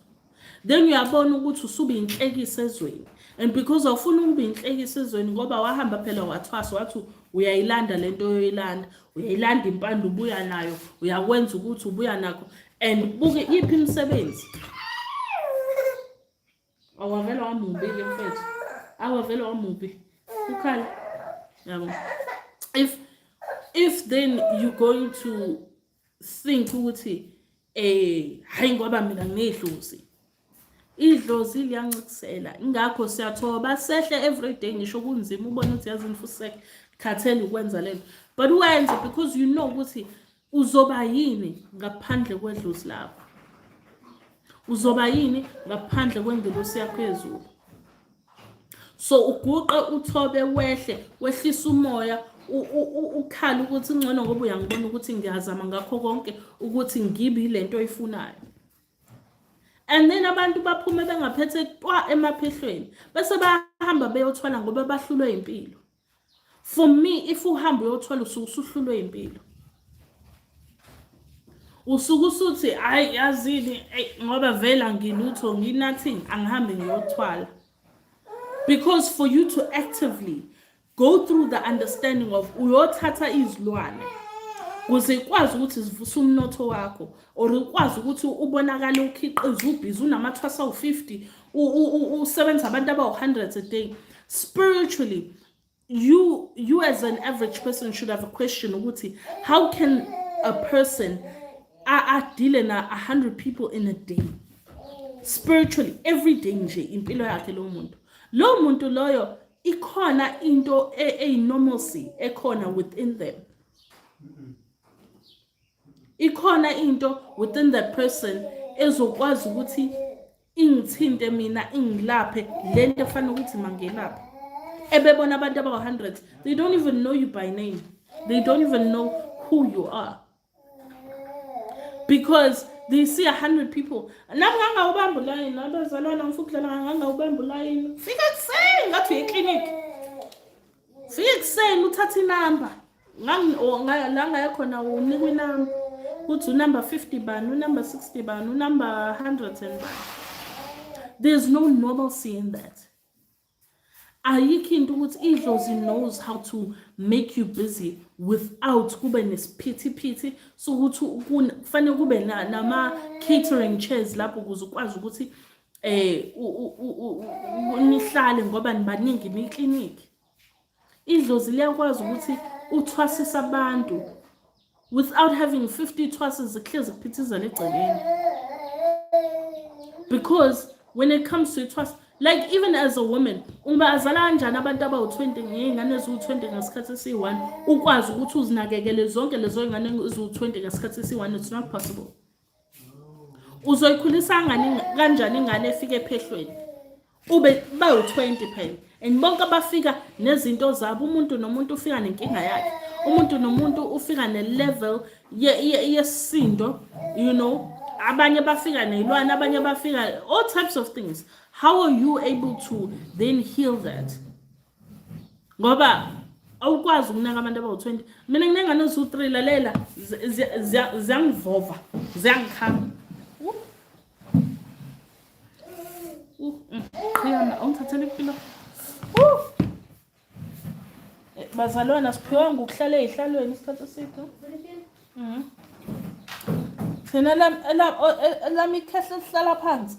Then uyabona ukuthi usuba inhlekisa ezweni. And because awufuna ukuba inhlekisa ezweni ngoba wahamba phela wathwasa wathi uyayilanda lento yoyilanda, uyayilanda impande ubuya nayo, uyakwenza ukuthi ubuya nakho and buke iphi imisebenzi. Awavela wamubi ke mfethu. Awavela wamubi. Ukhala. Yabo. If then you're going to think ukuthi hayi ngoba mina nginedlozi. Idlozi liyancikisela ingakho siyathoba sehle every day ngisho kunzima ubona ukuthi yazi mfuseke khathele ukwenza lento, but wenze because you know ukuthi uzoba yini ngaphandle kwedlozi lakho, uzoba yini ngaphandle kwengelosi yakho ezulu. So uguqe uthobe wehlisa umoya ukhala ukuthi ngcono ngoba uyangibona ukuthi ngiyazama ngakho konke ukuthi ngibe ilento oyifunayo. And then abantu baphume bengaphethe twa emaphehlweni bese bahamba beyothwala ngoba bahlulwe impilo. For me, if uhamba uyothwala usuhlulwe impilo. Usukusuthi hayi yazini ngoba vela ngilutho nginothing angihambe ngiyothwala. Because for you to actively go through the understanding of uyothatha izilwane ukuze ikwazi ukuthi zivuse umnotho wakho or ikwazi ukuthi ubonakala ukhiqiza ubhizi unamathwasa u50 usebenza abantu abawu100 a day. Spiritually, you as an average person should have a question ukuthi how can a person deal na 100 people in a day spiritually every day nje impilo yakhe lo muntu loyo ikhona into normalcy ekhona within them. Ikhona into within that person ezokwazi ukuthi ingithinte mina ingilaphe lento efana ukuthi mangelaphe. Ebebona abantu aba100, they don't even know you by name. They don't even know who you are. Because they see 100 people. Nanganga ubamba line, abazalwana ngifuklela nganga ubamba line. Fika kuseni ngathi eclinic. Fika kuseni uthatha inamba. Langa yakhona unikwe inamba. Uthi number 50 bani, number 60 bani, number 100 and bani. There's no normalcy in that. Ayikho into ukuthi idlozi knows how to make you busy without kube nesiphithi so ukuthi kufanele kube nama catering chairs lapho ukuze ukwazi ukuthi nihlale ngoba nibaningi niclinic. Idlozi liyakwazi ukuthi uthwasisa abantu without having 50 twasses zihlezi kuphithizela egcekeni. Because when it comes to trust, like even as a woman, azala kanjani abantu abawu-20 ngey'ngane eziwu-20 ngasikhathi esiyi-1 ukwazi ukuthi uzinakekele zonke lezo y'ngane eziwu-20 ngasikhathi esiyi-1? It's not possible. Uzoyikhulisa kanjani ingane efika ephehlweni ube bawu-20 phela, and bonke abafika nezinto zabo, umuntu nomuntu ufika nenkinga yakhe, umuntu nomuntu ufika ne-level yesindo, you know, abanye bafika ney'lwane, abanye bafika all types of things. How are you able to then heal that? Ngoba awukwazi ukunaka abantu abawu-20. Mina nginengane eziwu-3 lalela ziyangivova, ziyangikhama. Ongithathela impilo. Bazalwana siphiwanga ukuhlala ey'hlalweni isikhathi eside. Thina lami ikhehla lihlala phansi.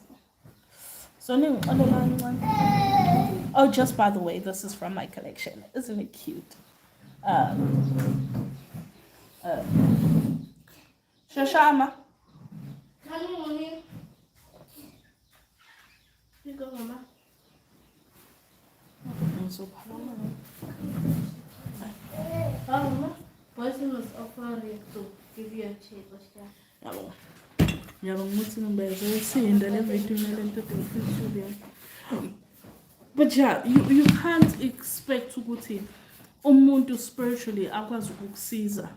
Oh, just by the way, this is from my collection. Isn't it cute? Shashama. You go, Mama. I'm so proud. Mama, person was offering to give you a check. Yabo. Ngiyabangukuthi ngibezosinda le video nalento studio. But yeah, you can't expect ukuthi umuntu spiritually akwazi ukukusiza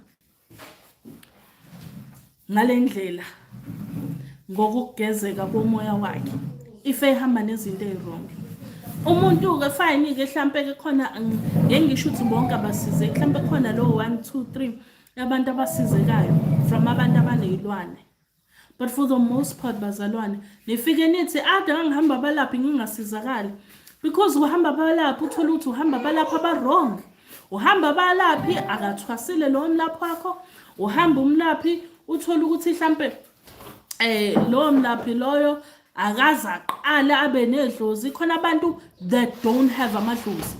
ngale ndlela ngokugezeka komoya wakhe if ehamba nezinto ezwrong. Umuntu ke fine ke mhlambe ke khona ngengisho ukuthi bonke abasize, mhlambe khona lo 1 2 3 abantu abasizekayo from abantu abanezilwane. But for the most part bazalwane nifike nithi ade ngihamba balaphi ngingasizakali, because uhamba balaphi uthola ukuthi uhamba balaphi aba-wrong, uhamba balaphi akathwasile lo mlaphi wakho, uhamba umlaphi uthola ukuthi mhlambe lo mlaphi loyo akaze aqala abe nedlozi. Khona abantu that don't have amadlozi,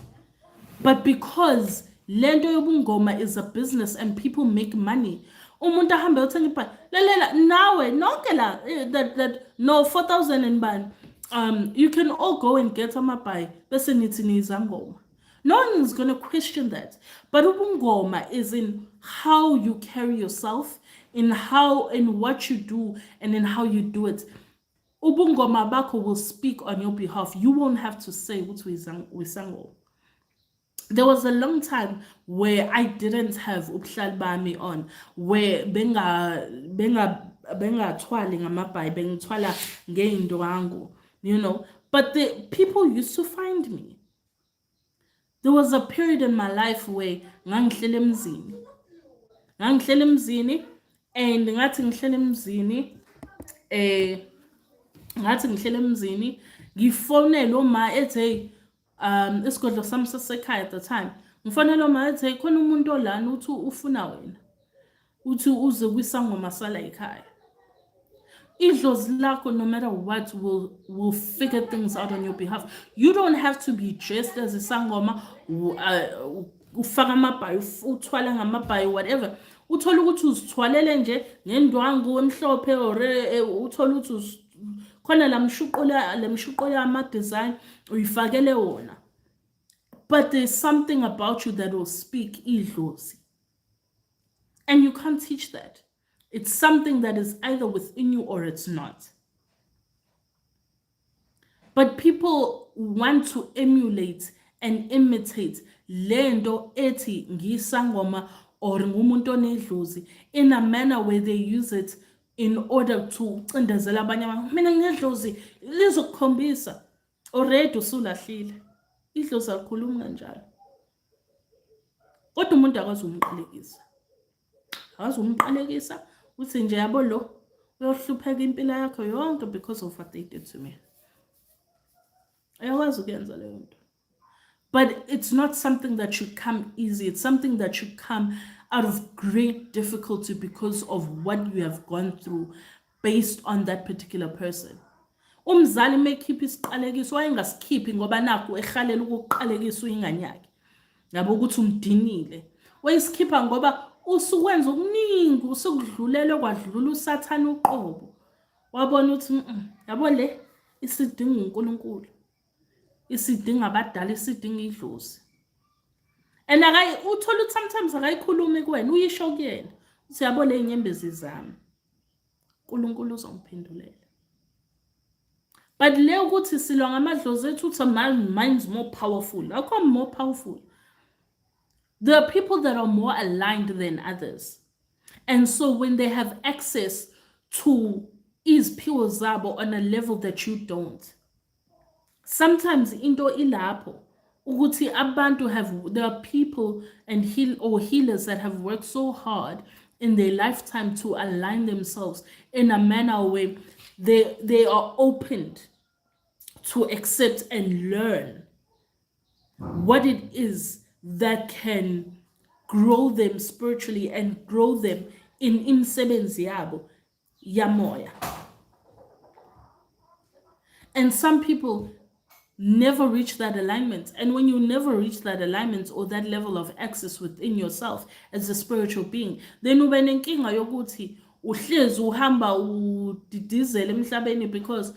but because lento yobungoma is a business and people make money, umuntu ahambe uthenga ibhani lalela nawe nonke la that no 4,000 and bani, you can all go and get amabhayi bese nithi nizangoma. No one is going to question that, but ubungoma is in how you carry yourself, in what you do, and in how you do it. Ubungoma bakho will speak on your behalf. You won't have to say what we sang. There was a long time where I didn't have ubuhlali bami on, where benga twali ngamabhayi, bengithwala ngeindwangu, you know, but the people used to find me. There was a period in my life where ngangihlele emzini and ngathi ngihlele emzini ngifonela uma ethi isigodlo sami sasekhaya at the time, ngifonela uma ethi khona umuntu olana uthi ufuna wena uthi uze kwisangoma sala ekhaya. Idlozi lakho no matter what will figure things out on your behalf. You don't have to be dressed as a sangoma, ufaka amabhayi uthwala ngamabhayi whatever. Uthola ukuthi uzithwalele nje ngendwangu emhlophe or uthola ukuthi khona lemshuqo yama design uyifakele wona. But there's something about you that will speak idlozi. And you can't teach that. It's something that is either within you or it's not. But people want to emulate and imitate lendo eti ngisangoma or ngumuntu onedlozi in a manner where they use it in order to cindezela abanye abantu. Mina ngedlozi lizokukhombisa already usulahlile. Idlozi alikhulumi kanjalo. Kodwa umuntu akwazi umqalekisa. Uthi nje yabo lo uyohlupheka impilo yakho yonke because of what they did to me. Ayakwazi ukuyenza leyo nto. But it's not something that should come easy. It's something that should come out of great difficulty because of what you have gone through based on that particular person. Umzali mekhipha isiqalekiso wayengasikhiphi ngoba nakho ehalela ukuqalekisa uyingane yakhe. Yabo ukuthi umdinile. Wayesikipha ngoba usukwenza okuningi usukudlulele kwadlula usathana uqobo wabona ukuthi yabo le isidinga uNkulunkulu isidinga abadala isidinga idlozi and uthola ukuthi sometimes akayikhulumi kuwena uyisho kuyena uthi yabo le inyembezi zami uNkulunkulu uzongiphendulela. But le ukuthi silwa ngamadlozi ethu uthi mine's more powerful. How come more powerful? There are people that are more aligned than others. And so when they have access to iziphiwo zabo on a level that you don't, sometimes into ilapho ukuthi abantu there are people and healers that have worked so hard in their lifetime to align themselves in a manner where they are opened to accept and learn what it is that can grow them spiritually and grow them in imisebenzi yabo yamoya. And some people never reach that alignment. And when you never reach that alignment or that level of access within yourself as a spiritual being, then ube nenkinga yokuthi uhlezi uhamba udidizela emhlabeni because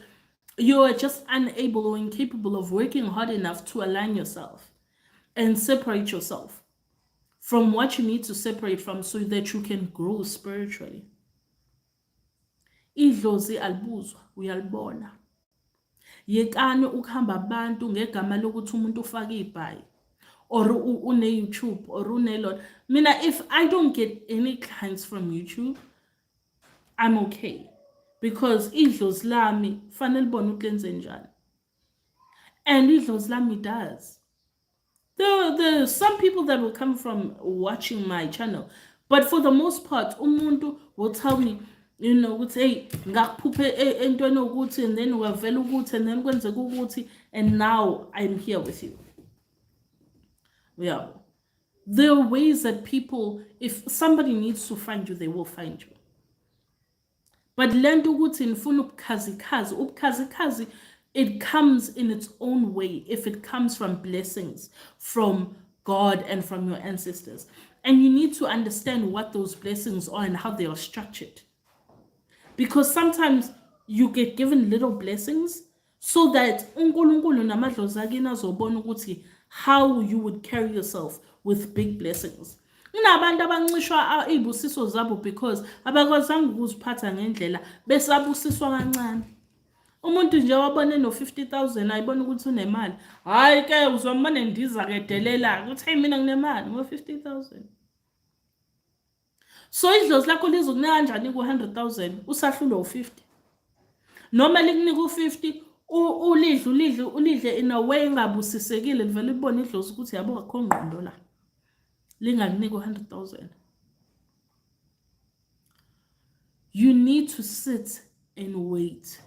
you are just unable or incapable of working hard enough to align yourself and separate yourself from what you need to separate from so that you can grow spiritually. Idlozi albuzwa uyalibona. Yekani ukuhamba abantu ngegama lokuthi umuntu ufake ibhayi or une YouTube or une lot. Mina, if I don't get any clients from YouTube, I'm okay because idlozi lami fanele bona ukwenze njani. And idlozi lami does. There are some people that will come from watching my channel, but for the most part, umuntu will tell me, you know, ukuthi hey ngakuphuphe entweni ukuthi and then wavela ukuthi and then kwenzeka ukuthi and now I'm here with you. Yeah. There are ways that people, if somebody needs to find you, they will find you. But lento ukuthi nifuna ubukhazikhazi, it comes in its own way if it comes from blessings from God and from your ancestors. And you need to understand what those blessings are and how they are structured. Because sometimes you get given little blessings so that uNkulunkulu namadlozi akini azobona ukuthi how you would carry yourself with big blessings. Kunabantu abancishwa izibusiso zabo because abakwazanga ukuziphatha ngendlela besabusiswa kancane. Umuntu nje wabone no 50,000 ayibona ukuthi unemali. Hayi ke uzomane ndiza kedelela ukuthi hey mina nginemali ngo 50,000. So idlozi lakho lizokunika kanjani ku 100,000 usahlulwa u50. Noma likunika u50 ulidle in a way engabusisekile livele libone idlozi ukuthi yabo akho ngqondo la. Lingakunika u100,000. You need to sit and wait.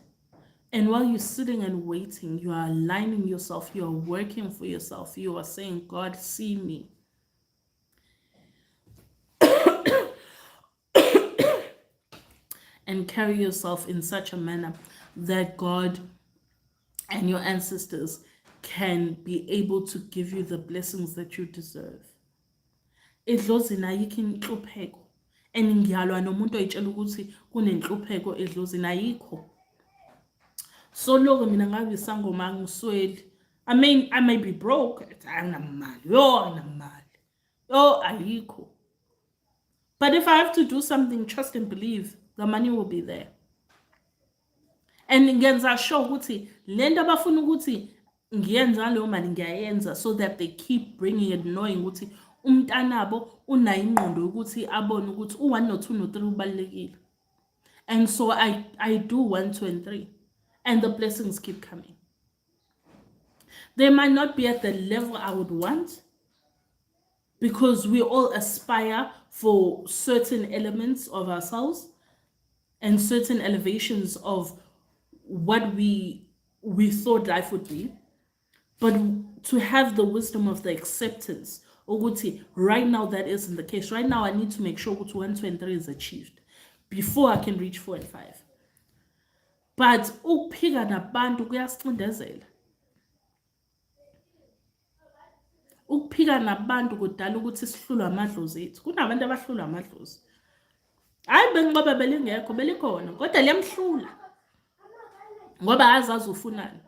And while you're sitting and waiting, you are aligning yourself, you are working for yourself, you are saying, God, see me. And carry yourself in such a manner that God and your ancestors can be able to give you the blessings that you deserve. Idlozi nayikho inhlupheko. And ngiyalwa nomuntu oyitshela ukuthi kunenhlupheko edlozi nayikho. So logo mina ngabe isangoma ngisweli. I mean, I may be broke, anginamali. Yo ayikho. But if I have to do something, trust and believe, the money will be there. And ngenza sure ukuthi lento abafuna ukuthi ngiyenza leyo mali ngiyayenza so that they keep bringing it, knowing ukuthi umntanabo unayo ingqondo ukuthi abone ukuthi u1 no2 no3 ubalekile. And so I do 1, 2 and 3 and the blessings keep coming. They might not be at the level I would want because we all aspire for certain elements of ourselves and certain elevations of what we thought life would be, but to have the wisdom of the acceptance, ukuthi right now that isn't the case. Right now I need to make sure ukuthi 1, 2 and 3 is achieved before I can reach 4 and 5. But ukuphika nabantu kuyasicindezela. ukuphika nabantu kudala ukuthi sihlulwe amadlozi ethu. Kunabantu abahlulwa amadlozi. Hayi bengiqoba belingekho, belikhona, kodwa liyamhlula. Ngoba azazi ufunani.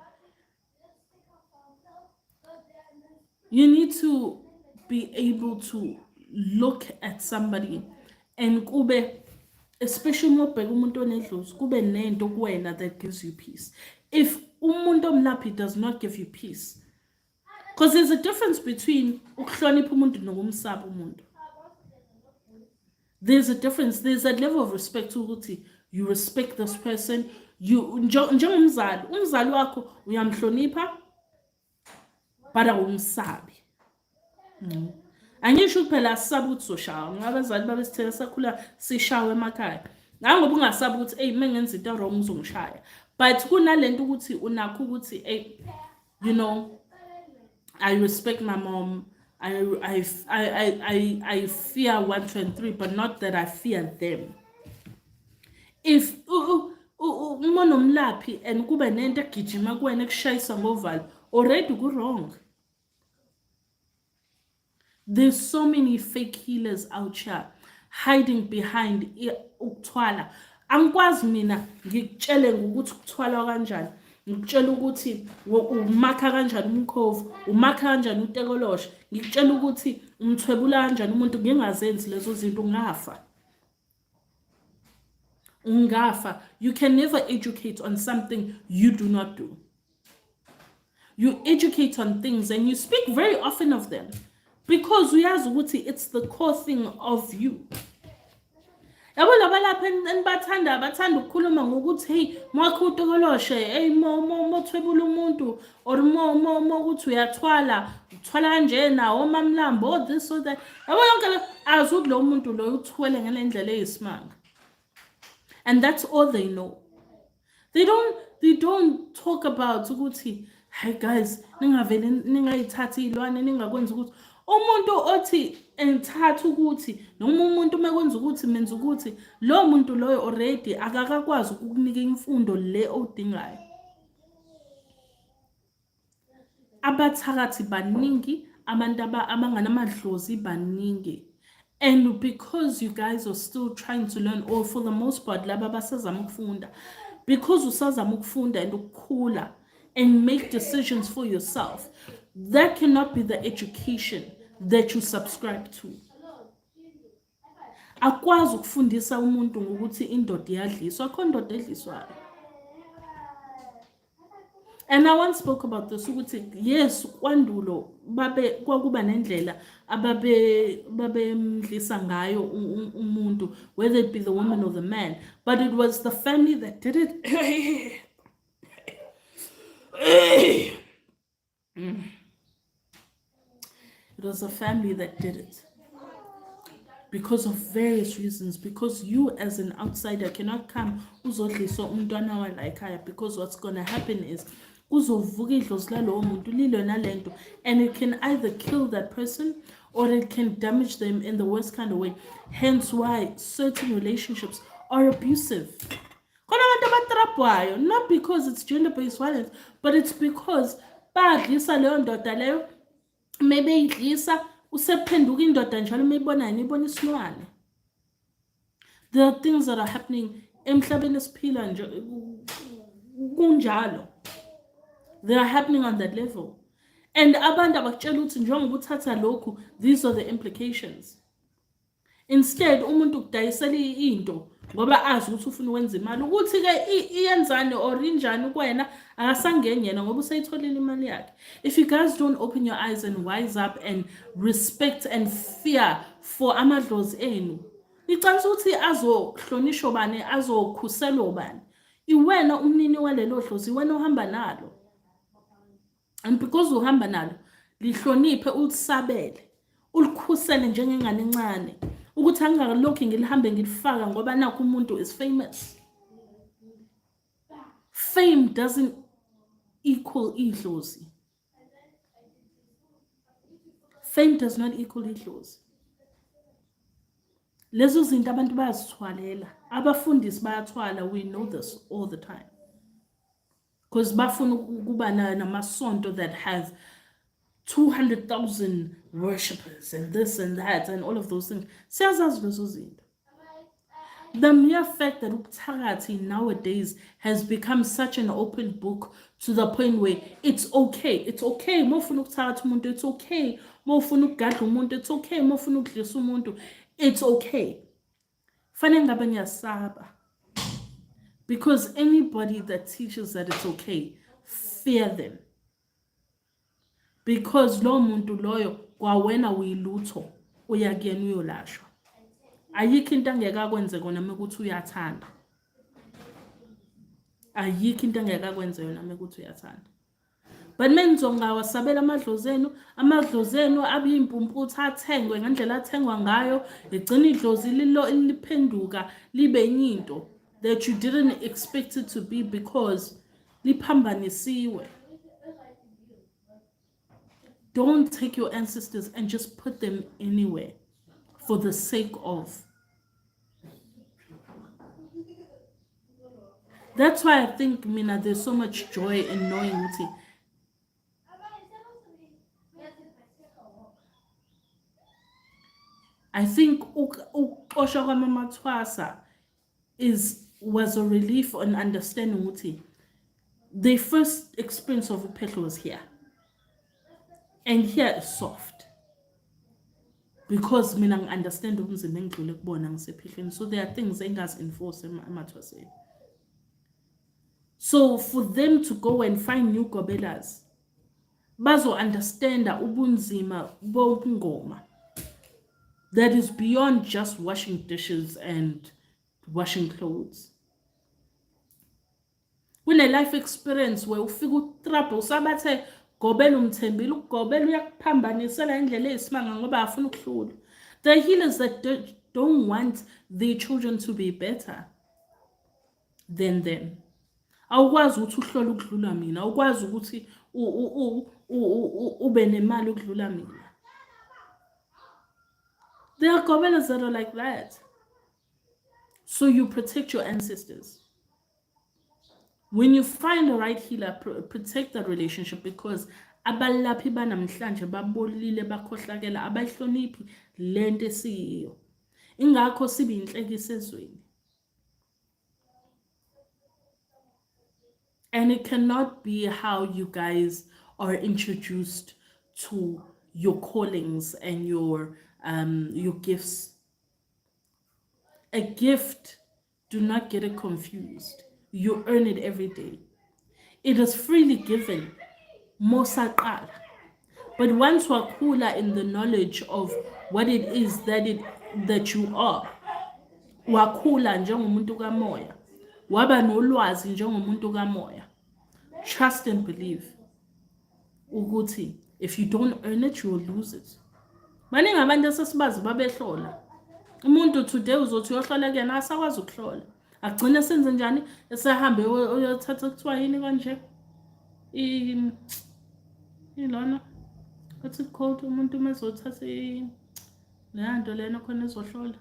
You need to be able to look at somebody and kube, especially uma ubheka umuntu onedlozi, kube nento kuwena that gives you peace. If umuntu omlaphi does not give you peace, because there's a difference between ukuhlonipha umuntu nokumsaba umuntu. There's a difference. There's a level of respect ukuthi you respect this person. Njengomzali, umzali wakho uyamhlonipha but awumsabi. Angisho kuphela asabe ukuthi soshawa. Ngabazali babesithela sakhula sishawe emakhaya. Ngoba ungasabi ukuthi hey mengenza into wrong uzongishaya. But kunalento ukuthi unakho ukuthi hey, you know, I respect my mom. I fear 1, 2, and 3, but not that I fear them. If umuntu omlaphi and kube nento egijima kuwena ekushayisa ngovalo, already ku wrong. There's so many fake healers out here hiding behind ukuthwala. Angikwazi mina ngikutshele ngokuthi ukuthwala kanjani. Ngikutshela ukuthi umakha kanjani umkhovu, umakha kanjani utekoloshe, ngikutshela ukuthi umthwebula kanjani umuntu, ngingazenzi lezo zinto ungafa. You can never educate on something you do not do. You educate on things and you speak very often of them because uyazi ukuthi it's the core thing of you. Yabo labalapha bathanda ukukhuluma ngokuthi hey mwakho utekoloshe, hey mo thwebula umuntu, or mo ukuthi uyathwala kanjena omamlambo, or this or that. Yabo yonke azuthi lo muntu lo uthwele ngalendlela eyisimanga. And that's all they know. They don't talk about ukuthi hey guys ningavele ningayithathi ilwane ningakwenza ukuthi umuntu othi enthatha ukuthi noma umuntu mekwenza ukuthi menza ukuthi lo muntu loyo already akakakwazi ukukunika imfundo le odingayo. Abathakathi baningi, abantu abanganamadlozi baningi. And because you guys are still trying to learn, or for the most part laba basazama ukufunda, because usazama ukufunda and ukukhula and make decisions for yourself, that cannot be the education that you subscribe to. Akwazi ukufundisa umuntu ngokuthi indoda iyadliswa, akho indoda edliswayo. And I once spoke about this ukuthi yes kwandulo kwakuba nendlela ababemdlisa ngayo umuntu, whether it be the woman or the man, but it was the family that did it. It was a family that did it because of various reasons, because you as an outsider cannot come uzodliswa umntwana wala ekhaya, because what's going to happen is kuzovuka idlozi lalowo muntu lilo nalento, and it can either kill that person or it can damage them in the worst kind of way. Hence why certain relationships are abusive. Not because it's gender-based violence, but it's because badlisa leyo ndoda leyo, maybe idlisa usephenduka indoda njalo mebona nibona isilwane. There are things that are happening emhlabeni esiphila nje kunjalo. They are happening on that level. And abantu abakutshela ukuthi njengoba uthatha lokhu, these are the implications. Instead umuntu kudayisela into ngoba azi ukuthi ufuna ukwenza imali, ukuthi ke iyenzani or injani kuwena akasangeni yena ngoba usayitholile imali yakhe. If you guys don't open your eyes and wise up and respect and fear for amadlozi enu, icabanga ukuthi azohlonishwa ubani, azokhuselwa ubani? Iwena umnini walelo dlozi, iwena uhamba nalo. And because uhamba nalo, lihloniphe, ulisabele, ulikhusele njengengane encane, ukuthi angakalokhu ngilihambe ngilifaka ngoba nakho umuntu is famous. Fame doesn't equal idlozi. Fame does not equal idlozi. Lezo zinto abantu bayazithwalela, abafundisi bayathwala, we know this all the time. Because bafuna kuba namasonto that have 200,000 worshippers and this and that and all of those things. Siyazazi lezo zinto. The mere fact that ubuthakathi nowadays has become such an open book to the point where it's okay. It's okay. Mofuna ukuthakatha umuntu. It's okay. Mofuna ukugadla umuntu. It's okay. Mofuna ukudlisa umuntu. It's okay. Fanele ngabe ngiyasaba. Because anybody that teaches that it's okay, fear them. Because lo muntu loyo kwawena uyilutho uyakuyena uyolashwa. Ayikho into angekakwenze kona mekuthi uyathanda. Ayikho into angekakwenze yona mekuthi uyathanda. But menizongawasabela amadlozi enu abiyimpumputha athengwe ngendlela athengwa ngayo, egcina idlozi liphenduka libe into that you didn't expect it to be because liphambanisiwe. Don't take your ancestors and just put them anywhere for the sake of. That's why I think, Mina, there's so much joy in knowing Uti. I think Osha Mama Twasa was a relief on understanding Uti. The first experience of Upetlo was here. And here is soft. Because mina understand umzimba engidlule kubona ngisephehlweni. So there are things engazi enforce emathwaseni. So for them to go and find new gobelas, bazo understanda ubunzima bobungoma. That is beyond just washing dishes and washing clothes. Kune life experience where ufika utrapha usabathe gobela umthembile ukugobela uyakuphambanisela indlela eyisimanga ngoba afuna ukuhlula. The healers that don't want their children to be better than them. Awukwazi ukuthi uhlole ukudlula mina, awukwazi ukuthi ube nemali ukudlula mina. There are gobelas that are like that. So you protect your ancestors. When you find the right healer, protect that relationship because abalaphi banamhlanje babolile bakhohlakela abayihloniphi lento esiyiyo. Ingakho sibe inhlekisa ezweni. And it cannot be how you guys are introduced to your callings and your gifts. A gift, do not get it confused. You earn it every day. It is freely given. Mosaqala. But once wakula in the knowledge of what it is that you are, wakula njengomuntu kamoya. Waba nolwazi njengomuntu kamoya. Trust and believe. Ukuthi, if you don't earn it, you will lose it. Maningi abantu esesibazi babehlola. Umuntu today uzothi uyohlola kuyena asakwazi ukuhlola. Agcina senze njani? Esehambe uyothatha kuthiwa yini kanje? Ilona. What's it called? Umuntu mezothatha le nto lena khona ezohlola.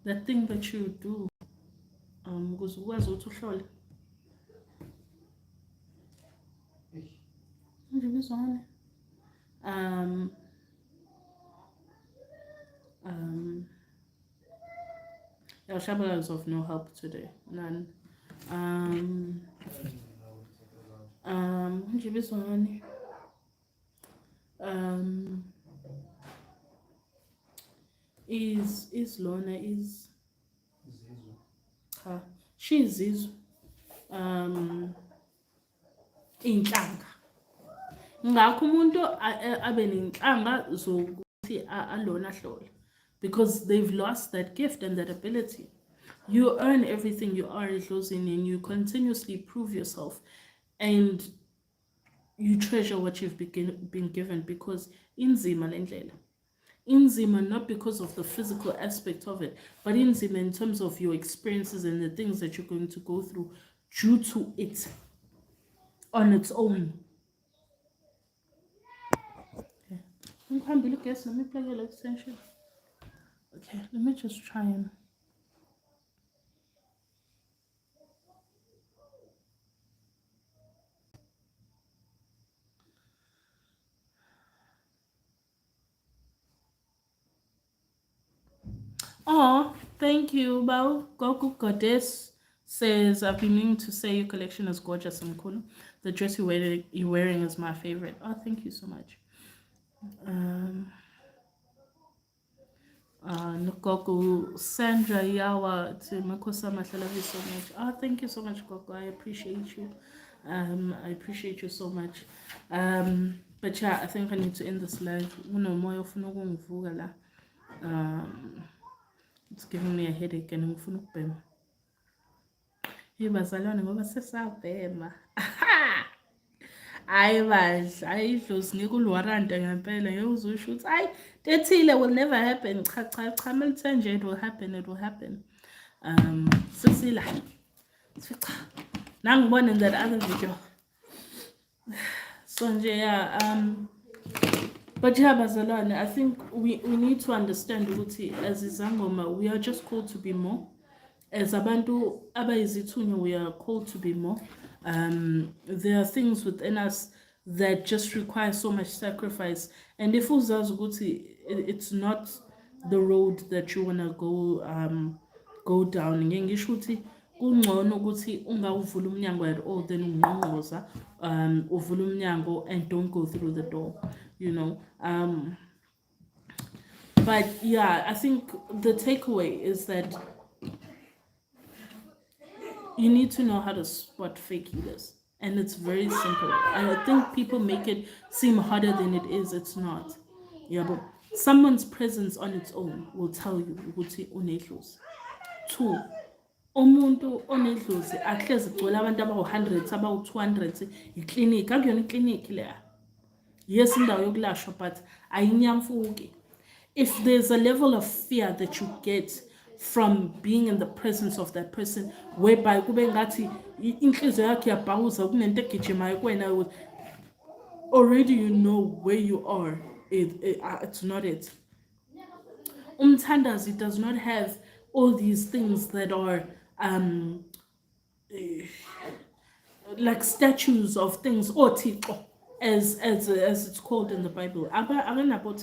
The thing that you do. Ukuze ukwazi ukuthi uhlole. Nje bizwana. Shabala is of no help today. None. Nje bizwana. Is Lona is she is inhlanga. Ngakho umuntu abe nenhlanga zokuthi alona hlole because they've lost that gift and that ability. You earn everything you are closing and you continuously prove yourself and you treasure what you've been given because inzima lendlela. Inzima not because of the physical aspect of it, but inzima in terms of your experiences and the things that you're going to go through due to it on its own. Okay. Let me plug your extension. Okay, let me just try and Oh, thank you. Bao Goku Goddess says, I've been meaning to say your collection is gorgeous and cool. The dress you're wearing is my favorite. Oh, thank you so much. Goku Sandra Yawa to Makhosi, I love you so much. Oh, thank you so much, Goku. I appreciate you. I appreciate you so much. But yeah, I think I need to end this live. It's giving me a headache and ngifuna ukubhema. Hey bazalwane ngoba sesabhema. Hayi bandla, hayi idlozi ngeke ulwarante ngempela ngeke uzusho ukuthi hayi tethile will never happen. Cha malithe nje it will happen. Sisila. Sifica. Nangibona in that other video. So nje yeah, but yeah, bazalwane, I think we need to understand ukuthi as izangoma we are just called to be more. As abantu abayizithunywa we are called to be more. There are things within us that just require so much sacrifice. And if uzazi ukuthi it's not the road that you want to go down, ngeke ngisho ukuthi kungcono ukuthi ungawuvula umnyango at all then ungqongqoza uvula umnyango and don't go through the door, you know. But yeah, I think the takeaway is that you need to know how to spot fake healers. And it's very simple. I think people make it seem harder than it is. It's not. Yeah, but someone's presence on its own will tell you ukuthi unedlozi. 2, umuntu onedlozi ahlezi kugcwele abantu abawu-100 abawu-200 iklinikhi akuyona iklinikhi leya. Yes, indawo yokulashwa but ayinyamfuki. If there's a level of fear that you get from being in the presence of that person whereby kube ngathi inhliziyo yakhe iyabhawuza kunento egijimayo kuwena, already you know where you are. It's not it. Umthandazi does not have all these things that are like statues of things or tiko as it's called in the Bible. Akanabo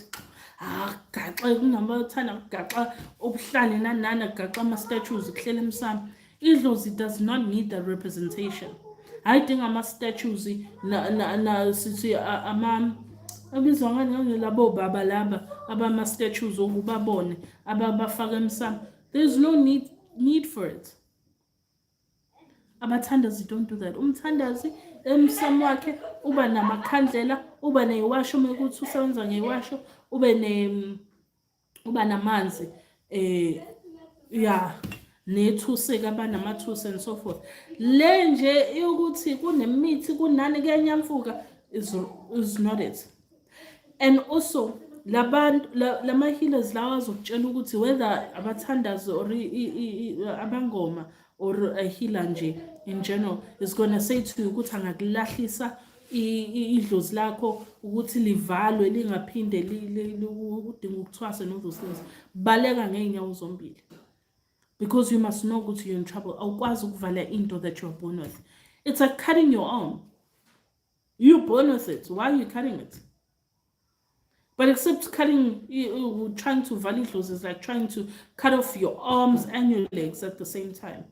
gaxa kunamathanda gaxa obuhlali nanana gaxa ama-statues kuhlela emsamo. Idlozi does not need that representation. Ayidinga ama-statues na sithi abizwa ngani labo baba laba abama-statues okubabone ababafaka emsamo. There's no need for it. Abathandazi don't do that. Umthandazi emsamo wakhe uba namakhandlela, uba neyiwasho mekuthi usebenza ngeyiwasho, uba namanzi yeah, nethuseka abanamathusi and so forth. Le nje yokuthi kunemithi kunani kuyanyamfuka is not it. And also labantu lama healers lawa azokutshela ukuthi whether abathandazi or abangoma or a healer nje in general is going to say to you ukuthi angakulahlisa idlozi lakho ukuthi livalwe lingaphinde udinga ukuthwasa no those things. Baleka ngeenyawo zombili. Because you must know ukuthi you're in trouble. Awukwazi ukuvala into that you're born with. It's like cutting your arm. You're born with it. Why are you cutting it? But except cutting, trying to value clothes is like trying to cut off your arms and your legs at the same time.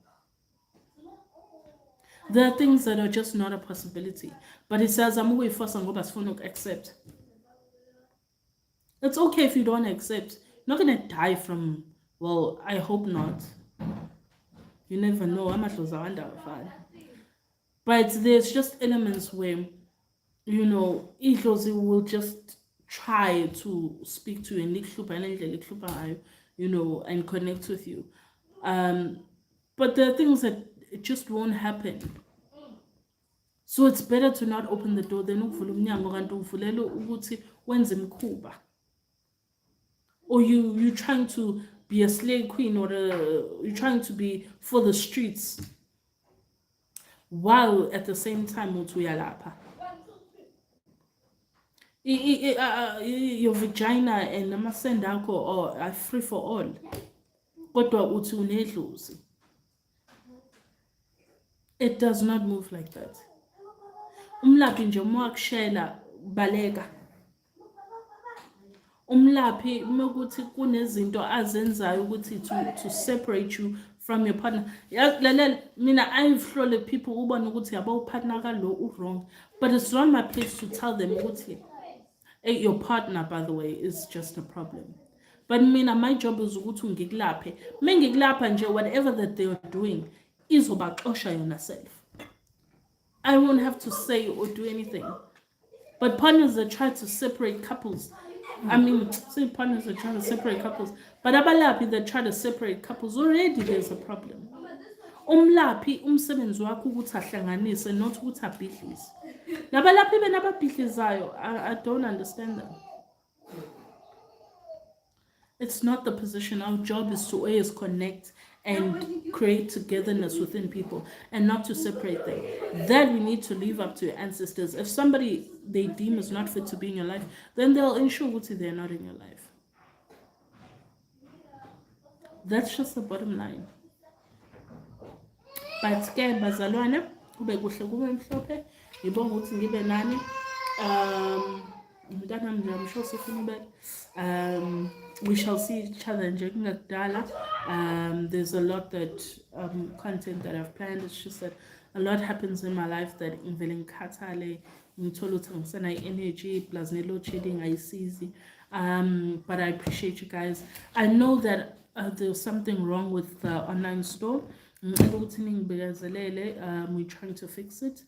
There are things that are just not a possibility. But it says, I'm away for some accept. It's okay if you don't accept. You're not going to die from, well, I hope not. You never know. I'm not fun. But there's just elements where, you know, Idlozi will just try to speak to you, you know, and connect with you. But there are things that it just won't happen. So it's better to not open the door than or you trying to be a slave queen or you're trying to be for the streets while at the same time your vagina and amasenda akho are free for all. Kodwa uthi unedlozi. It does not move like that. Umlaphi nje uma kushela baleka. umlaphi ukuthi kunezinto azenzayo ukuthi to separate you from your partner. Lalela mina ayihlole people ubone ukuthi yabo upartner kalo wrong, but it's not my place to tell them ukuthi hey, your partner by the way is just a problem. But mina my job is ukuthi ngikulaphe. Mengikulapha nje whatever that they are doing izobaxosha yona self. I won't have to say or do anything. But partners that try to separate couples, I mean, say partners that try to separate couples, but abalaphi that try to separate couples, already there's a problem. Umlaphi umsebenzi wakho ukuthi ahlanganise not ukuthi abhidlise. Nabalaphi benababhidlizayo, I don't understand them. It's not the position. Our job is to always connect and create togetherness within people and not to separate them. That we need to leave up to your ancestors. If somebody they deem is not fit to be in your life, then they'll ensure that they're not in your life. That's just the bottom line. But ke bazalwane kube kuhle kube mhlophe ngibonga ukuthi ngibe nani I'm sure sifuna back. We shall see each other nje kungakudala. There's a lot that content that I've planned. It's just that a lot happens in my life that ngivele ngikhathale ngithola ukuthi ngisena energy plus ne-load shedding ayisizi. But I appreciate you guys. I know that there's something wrong with the online store. We're trying to fix it.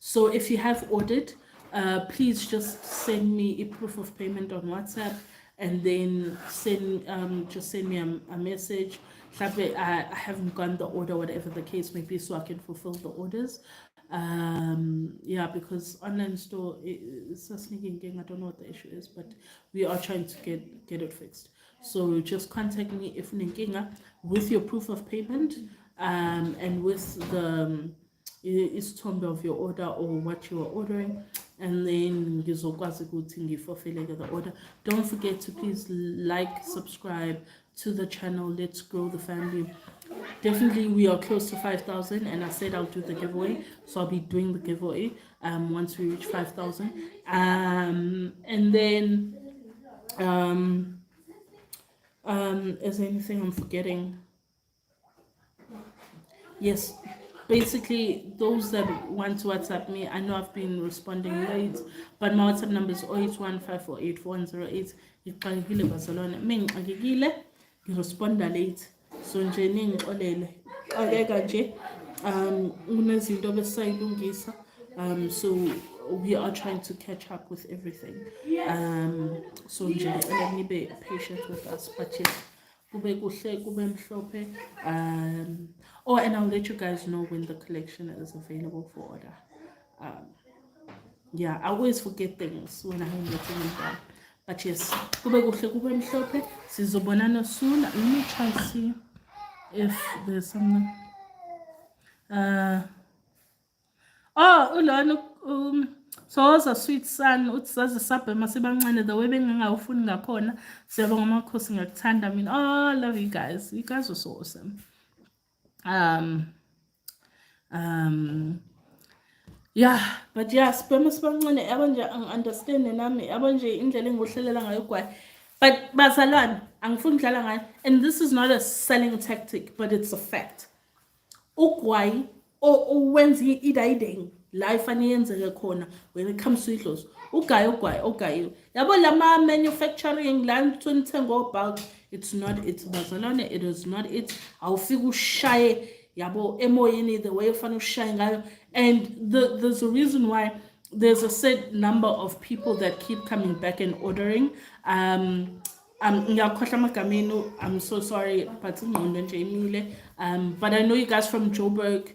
So if you have ordered, please just send me a proof of payment on WhatsApp and then just send me a message. I haven't gotten the order, whatever the case may be, so I can fulfill the orders. Yeah, because online store is a sneaking game. I don't know what the issue is, but we are trying to get it fixed. So just contact me if ninkinga with your proof of payment and with the isithombe of your order or what you are ordering, and then ngizokwazi ukuthi ngifulfille the order. Don't forget to please like, subscribe to the channel. Let's grow the family. Definitely we are close to 5,000 and I said I'll do the giveaway, so I'll be doing the giveaway once we reach 5,000. And then is there anything I'm forgetting? Yes, basically those that want to WhatsApp me, I know I've been responding late, but my WhatsApp number is 0815484108. Ngixakekile bazalwane, mengixakekile ngiresponda late, so nje ningixolele xakeka nje unezinto besayilungisa. So we are trying to catch up with everything. So nje let me be patient with us, but yes, kube kuhle kube mhlophe. Oh, and I'll let you guys know when the collection is available for order. Yeah, I always forget things when I'm getting them down. But yes, kube kuhle kube mhlophe. Sizobonana soon. Let me try and see if there's something. Oh, ulona so a sweet son utsaze sabhe masibancane the way bengangawufuni ngakhona. Siyabonga Makhosi ngiyakuthanda. I mean, oh, I love you guys. You guys are so awesome. Yeah, but yeah, sibancane abanje understand nami abanje indlela engohlelela ngayo kwaye. But bazalwane angifuni ukudlala ngayo, and this is not a selling tactic, but it's a fact. Ugwayi owenza idayiding life aniyenzeke khona when it comes to idlozi ugayi yabo lama manufacturing land tunithenga bulk, it's not it bazalwane, it is not it. Awufika ushaye yabo emoyeni the way ufana ushaye ngayo, and there's a reason why there's a set number of people that keep coming back and ordering. I'm so sorry, but but I know you guys from Joburg.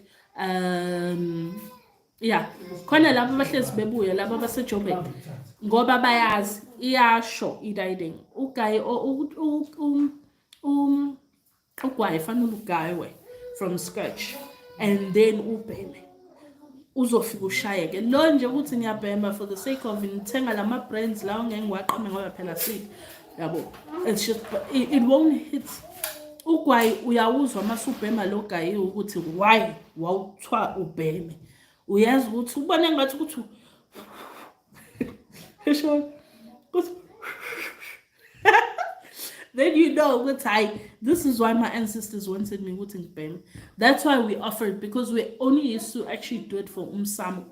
Yeah, khona labo bahlezi bebuya labo base Joburg ngoba bayazi iyasho idayiding ugayi ugwayi fanele ugaywe from scratch and then ubheme uzofika ushayeke lo nje ukuthi ngiyabhema for the sake of ngithenga lama brands lawo ngeke ngiwaqhame ngoba phela sithi yabo, it's just it won't hit. Ugwayi uyawuzwa masubhema lo gayi ukuthi why wawuthwa ubheme, uyazi ukuthi ubone ngathi ukuthi Sure. Then you know what this is why my ancestors wanted me to bem. That's why we offered, because we only used to actually do it for umsam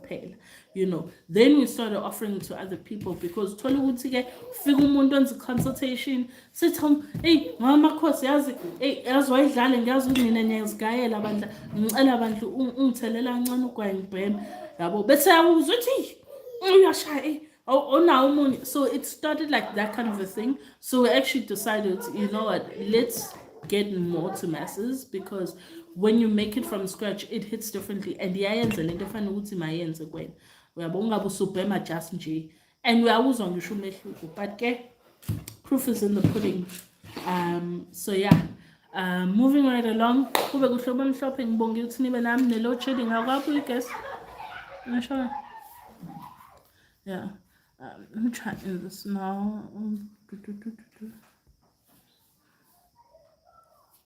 you know. Then we started offering it to other people because tole ukuthi ke fika umuntu onze consultation sithi hey mama Makhosi yazi hey yazi wayidlale ngiyazi ukuthi mina ngiyazigayela bandla ngicela bandla ungithelela kancane ugwayi ngibheme yabo bese yakuzwa uthi uyashaya oh now so it started like that kind of a thing. So we actually decided, you know what, let's get more to masses, because when you make it from scratch it hits differently, and yayenza lento efana ukuthi mayenze kwena uyabona ungabe usubhema just nje and uyawuzwa ngisho umehluko, but ke proof is in the pudding. So yeah, moving right along, kube kuhlobo mhlophe ngibonge ukuthi nibe nami ne-load shedding akapho guess ngisho yeah. Let me try in this now.